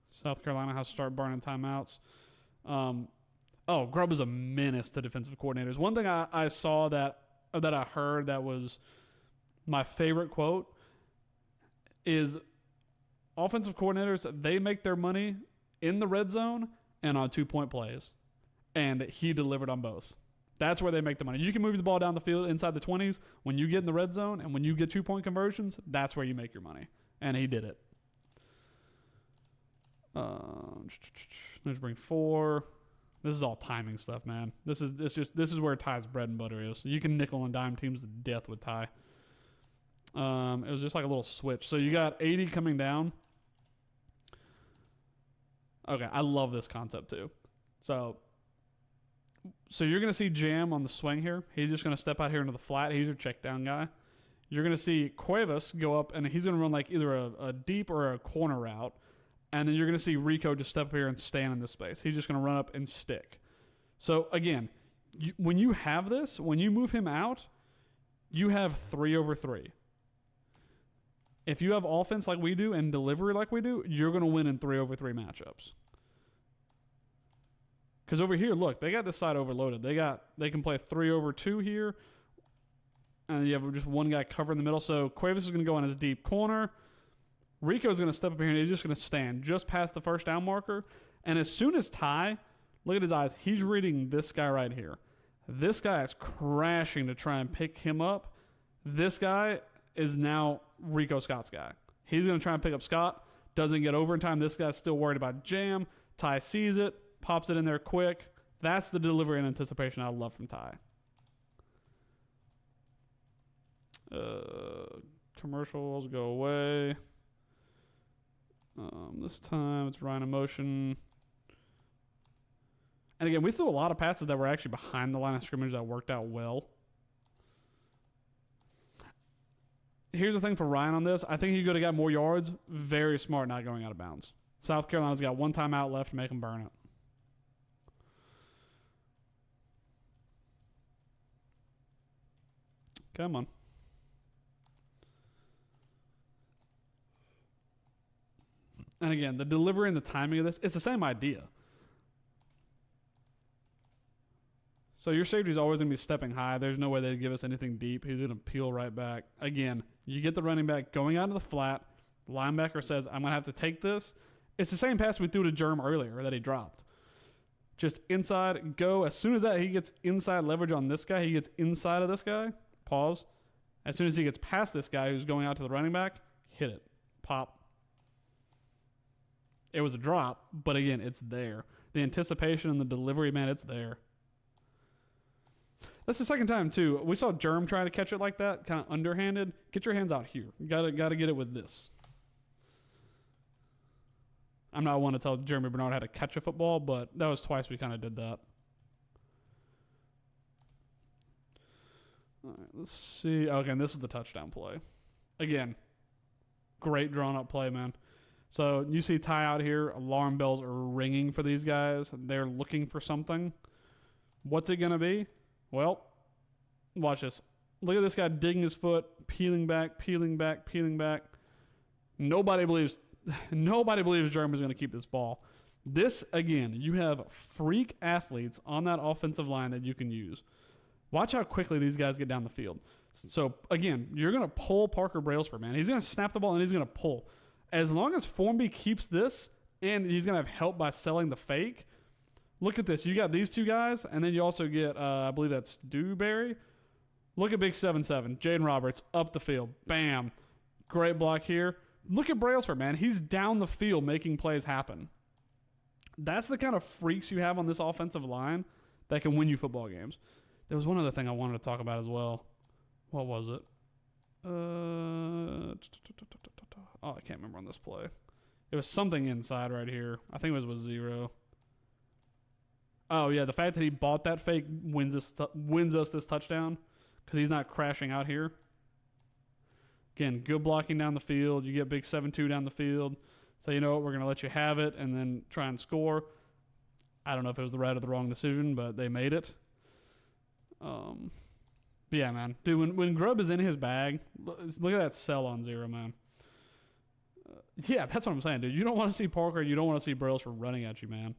South Carolina has to start burning timeouts. Grubb is a menace to defensive coordinators. One thing I saw that I heard that was my favorite quote is offensive coordinators, they make their money in the red zone and on 2-point plays. And he delivered on both. That's where they make the money. You can move the ball down the field inside the 20s. When you get in the red zone and when you get 2-point conversions, that's where you make your money. And he did it. Let's bring 4. This is all timing stuff, man. This is where Ty's bread and butter is. You can nickel and dime teams to death with Ty. It was just like a little switch. So you got 80 coming down. Okay, I love this concept too. So you're going to see Jam on the swing here. He's just going to step out here into the flat. He's your check down guy. You're going to see Cuevas go up, and he's going to run like either a deep or a corner route. And then you're going to see Rico just step up here and stand in this space. He's just going to run up and stick. So, again, when you have this, when you move him out, you have 3 over 3. If you have offense like we do and delivery like we do, you're going to win in 3 over 3 matchups. Because over here, look, they got this side overloaded. They can play 3 over 2 here. And you have just one guy covering the middle. So Cuevas is going to go on his deep corner. Rico's going to step up here and he's just going to stand just past the first down marker. And as soon as Ty, look at his eyes, he's reading this guy right here. This guy is crashing to try and pick him up. This guy is now Rico Scott's guy. He's going to try and pick up Scott. Doesn't get over in time. This guy's still worried about Jam. Ty sees it, pops it in there quick. That's the delivery and anticipation I love from Ty. Commercials go away. This time it's Ryan in motion. And again, we threw a lot of passes that were actually behind the line of scrimmage that worked out well. Here's the thing for Ryan on this. I think he could have got more yards. Very smart not going out of bounds. South Carolina's got one timeout left to make them burn it. Come on. And again, the delivery and the timing of this, it's the same idea. So your safety's always going to be stepping high. There's no way they'd give us anything deep. He's going to peel right back. Again, you get the running back going out of the flat. The linebacker says, I'm going to have to take this. It's the same pass we threw to Germ earlier that he dropped. Just inside, go. As soon as he gets inside leverage on this guy, he gets inside of this guy. Pause. As soon as he gets past this guy who's going out to the running back, hit it. Pop. It was a drop, but again, it's there. The anticipation and the delivery, man, it's there. That's the second time, too. We saw Germ try to catch it like that, kind of underhanded. Get your hands out here. Gotta get it with this. I'm not one to tell Jeremy Bernard how to catch a football, but that was twice we kind of did that. All right, let's see. Okay, and this is the touchdown play. Again, great drawn-up play, man. So you see Ty out here. Alarm bells are ringing for these guys. They're looking for something. What's it going to be? Well, watch this. Look at this guy digging his foot, peeling back, peeling back, peeling back. Nobody believes Jeremy's going to keep this ball. This, again, you have freak athletes on that offensive line that you can use. Watch how quickly these guys get down the field. So, again, you're going to pull Parker Brailsford, man. He's going to snap the ball and he's going to pull. As long as Formby keeps this, and he's going to have help by selling the fake. Look at this. You got these two guys, and then you also get, I believe that's Dewberry. Look at Big 7-7. Jaden Roberts up the field. Bam. Great block here. Look at Brailsford, man. He's down the field making plays happen. That's the kind of freaks you have on this offensive line that can win you football games. There was one other thing I wanted to talk about as well. What was it? Oh, I can't remember on this play. It was something inside right here. I think it was with 0. Oh, yeah, the fact that he bought that fake wins us this touchdown because he's not crashing out here. Again, good blocking down the field. You get Big 7-2 down the field. So, you know what, we're going to let you have it and then try and score. I don't know if it was the right or the wrong decision, but they made it. But yeah, man. Dude, when Grubb is in his bag, look at that sell on 0, man. Yeah, that's what I'm saying, dude. You don't want to see Parker. You don't want to see Brailsford running at you, man.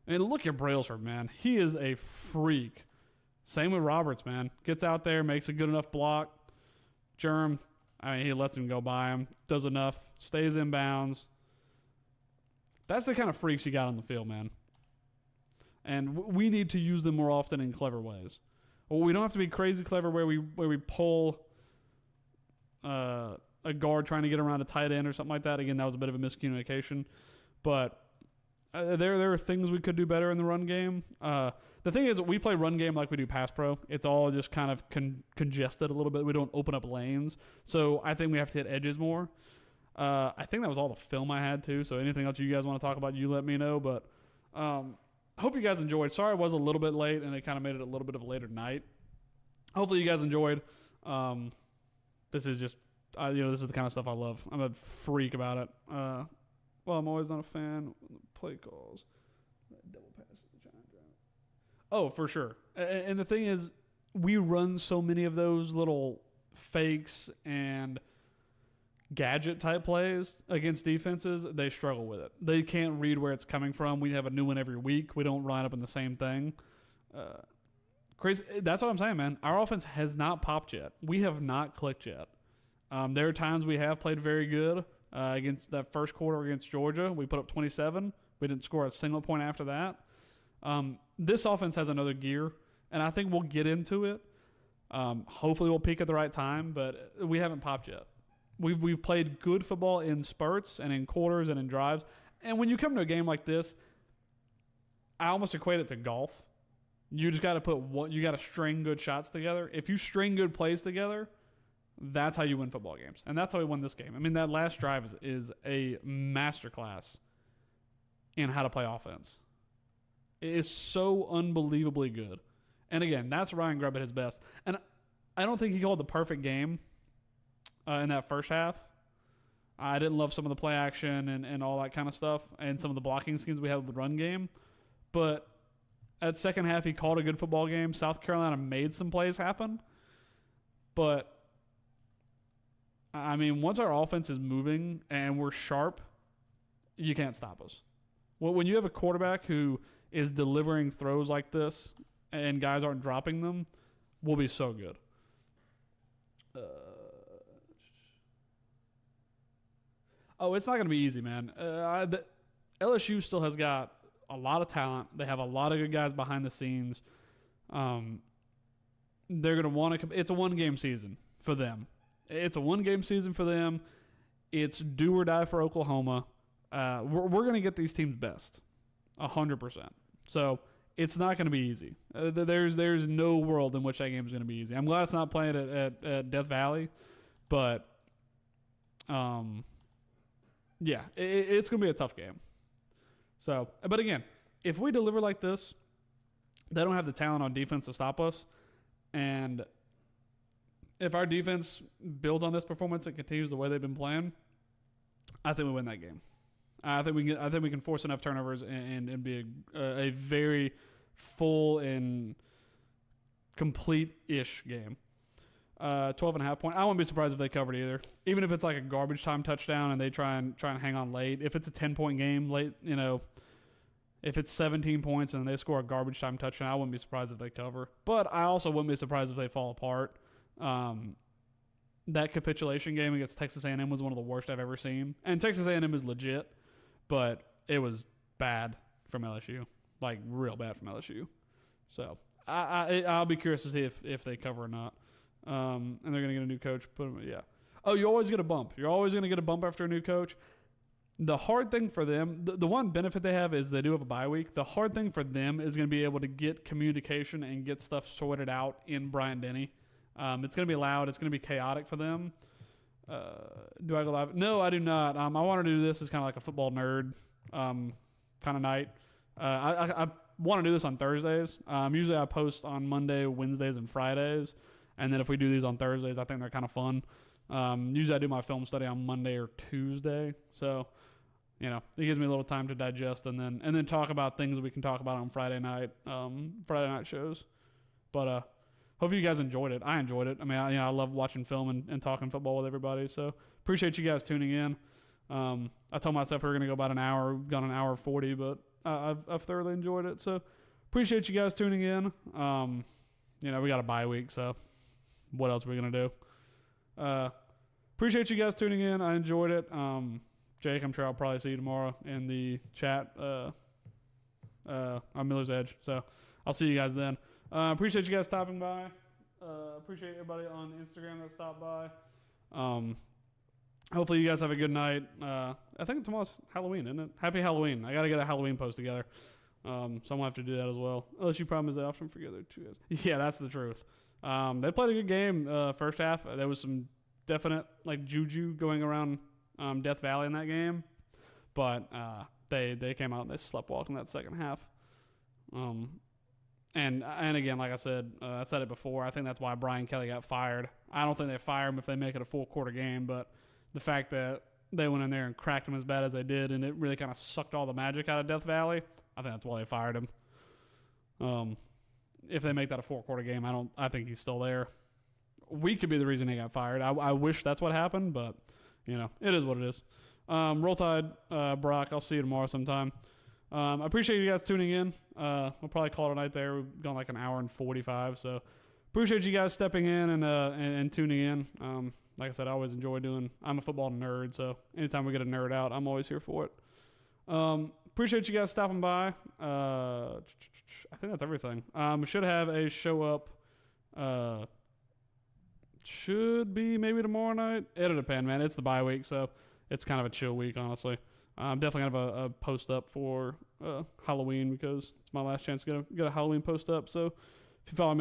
And look at Brailsford, man. He is a freak. Same with Roberts, man. Gets out there, makes a good enough block. Germ, I mean, he lets him go by him. Does enough. Stays in bounds. That's the kind of freaks you got on the field, man. And we need to use them more often in clever ways. Well, we don't have to be crazy clever where we pull a guard trying to get around a tight end or something like that. Again, that was a bit of a miscommunication. But there are things we could do better in the run game. The thing is, we play run game like we do pass pro. It's all just kind of congested a little bit. We don't open up lanes. So I think we have to hit edges more. I think that was all the film I had, too. So anything else you guys want to talk about, you let me know. But hope you guys enjoyed. Sorry I was a little bit late, and it kind of made it a little bit of a later night. Hopefully you guys enjoyed. This is just, this is the kind of stuff I love. I'm a freak about it. Well, I'm always not a fan of play calls. Double passes. Oh, for sure. And the thing is, we run so many of those little fakes and gadget type plays against defenses, they struggle with it. They can't read where it's coming from. We have a new one every week. We don't line up in the same thing. Crazy. That's what I'm saying, man. Our offense has not popped yet. We have not clicked yet. There are times we have played very good. Against that first quarter against Georgia, we put up 27. We didn't score a single point after that. This offense has another gear, and I think we'll get into it. Hopefully we'll peak at the right time, but we haven't popped yet. We've played good football in spurts and in quarters and in drives. And when you come to a game like this, I almost equate it to golf. You just got to you got to string good shots together. If you string good plays together, that's how you win football games. And that's how we won this game. I mean, that last drive is a masterclass in how to play offense. It is so unbelievably good. And again, that's Ryan Grubb at his best. And I don't think he called the perfect game in that first half. I didn't love some of the play action and all that kind of stuff and some of the blocking schemes we had with the run game. But at second half, he called a good football game. South Carolina made some plays happen. But I mean, once our offense is moving and we're sharp, you can't stop us. Well, when you have a quarterback who is delivering throws like this and guys aren't dropping them, will be so good. It's not going to be easy, man. LSU still has got a lot of talent. They have a lot of good guys behind the scenes. They're going to want to. It's a one-game season for them. It's a one-game season for them. It's do or die for Oklahoma. We're going to get these teams best, 100%. So it's not going to be easy. There's no world in which that game is going to be easy. I'm glad it's not playing at Death Valley, but yeah, it's going to be a tough game. So, but again, if we deliver like this, they don't have the talent on defense to stop us, and if our defense builds on this performance and continues the way they've been playing, I think we win that game. I think we can force enough turnovers and be a very full and complete-ish game. 12.5 point. I wouldn't be surprised if they covered either. Even if it's like a garbage time touchdown and they try and hang on late. If it's a 10-point game late, if it's 17 points and they score a garbage time touchdown, I wouldn't be surprised if they cover. But I also wouldn't be surprised if they fall apart. That capitulation game against Texas A&M was one of the worst I've ever seen. And Texas A&M is legit, but it was bad from LSU, like real bad from LSU. So I'll be curious to see if they cover or not. And they're going to get a new coach. Yeah. Oh, you always get a bump. You're always going to get a bump after a new coach. The hard thing for them, the one benefit they have is they do have a bye week. The hard thing for them is going to be able to get communication and get stuff sorted out in Bryant-Denny. It's going to be loud. It's going to be chaotic for them. Do I go live? No, I do not. I want to do this as kind of like a football nerd kind of night. I want to do this on Thursdays. Usually I post on Monday, Wednesdays, and Fridays. And then if we do these on Thursdays, I think they're kind of fun. Usually I do my film study on Monday or Tuesday. So, it gives me a little time to digest and then talk about things we can talk about on Friday night shows. But hope you guys enjoyed it. I enjoyed it. I mean, I love watching film and talking football with everybody. So appreciate you guys tuning in. I told myself we were going to go about an hour. We've gone an hour 40, but I've thoroughly enjoyed it. So appreciate you guys tuning in. We got a bye week, so what else are we going to do? Appreciate you guys tuning in. I enjoyed it. Jake, I'm sure I'll probably see you tomorrow in the chat on Miller's Edge. So I'll see you guys then. Appreciate you guys stopping by. Appreciate everybody on Instagram that stopped by. Hopefully you guys have a good night. I think tomorrow's Halloween, isn't it? Happy Halloween. I got to get a Halloween post together. So I'm going to have to do that as well. LSU problem is they often forget their two guys. Yeah, that's the truth. They played a good game first half. There was some definite juju going around Death Valley in that game. But they came out and they sleptwalked in that second half. And again, like I said it before, I think that's why Brian Kelly got fired. I don't think they fire him if they make it a full quarter game, but the fact that they went in there and cracked him as bad as they did and it really kind of sucked all the magic out of Death Valley, I think that's why they fired him. If they make that a four-quarter game, I think he's still there. We could be the reason he got fired. I wish that's what happened, but, it is what it is. Roll Tide, Brock, I'll see you tomorrow sometime. I appreciate you guys tuning in. We'll probably call it a night there. We've gone like an hour and 45, so appreciate you guys stepping in and tuning in. Like I said, I always enjoy I'm a football nerd, so anytime we get a nerd out, I'm always here for it. Appreciate you guys stopping by. I think that's everything. We should have a show up. Should be maybe tomorrow night. It'll depend, man. It's the bye week, so it's kind of a chill week, honestly. I'm definitely going to have a post up for Halloween because it's my last chance to get a Halloween post up. So if you follow me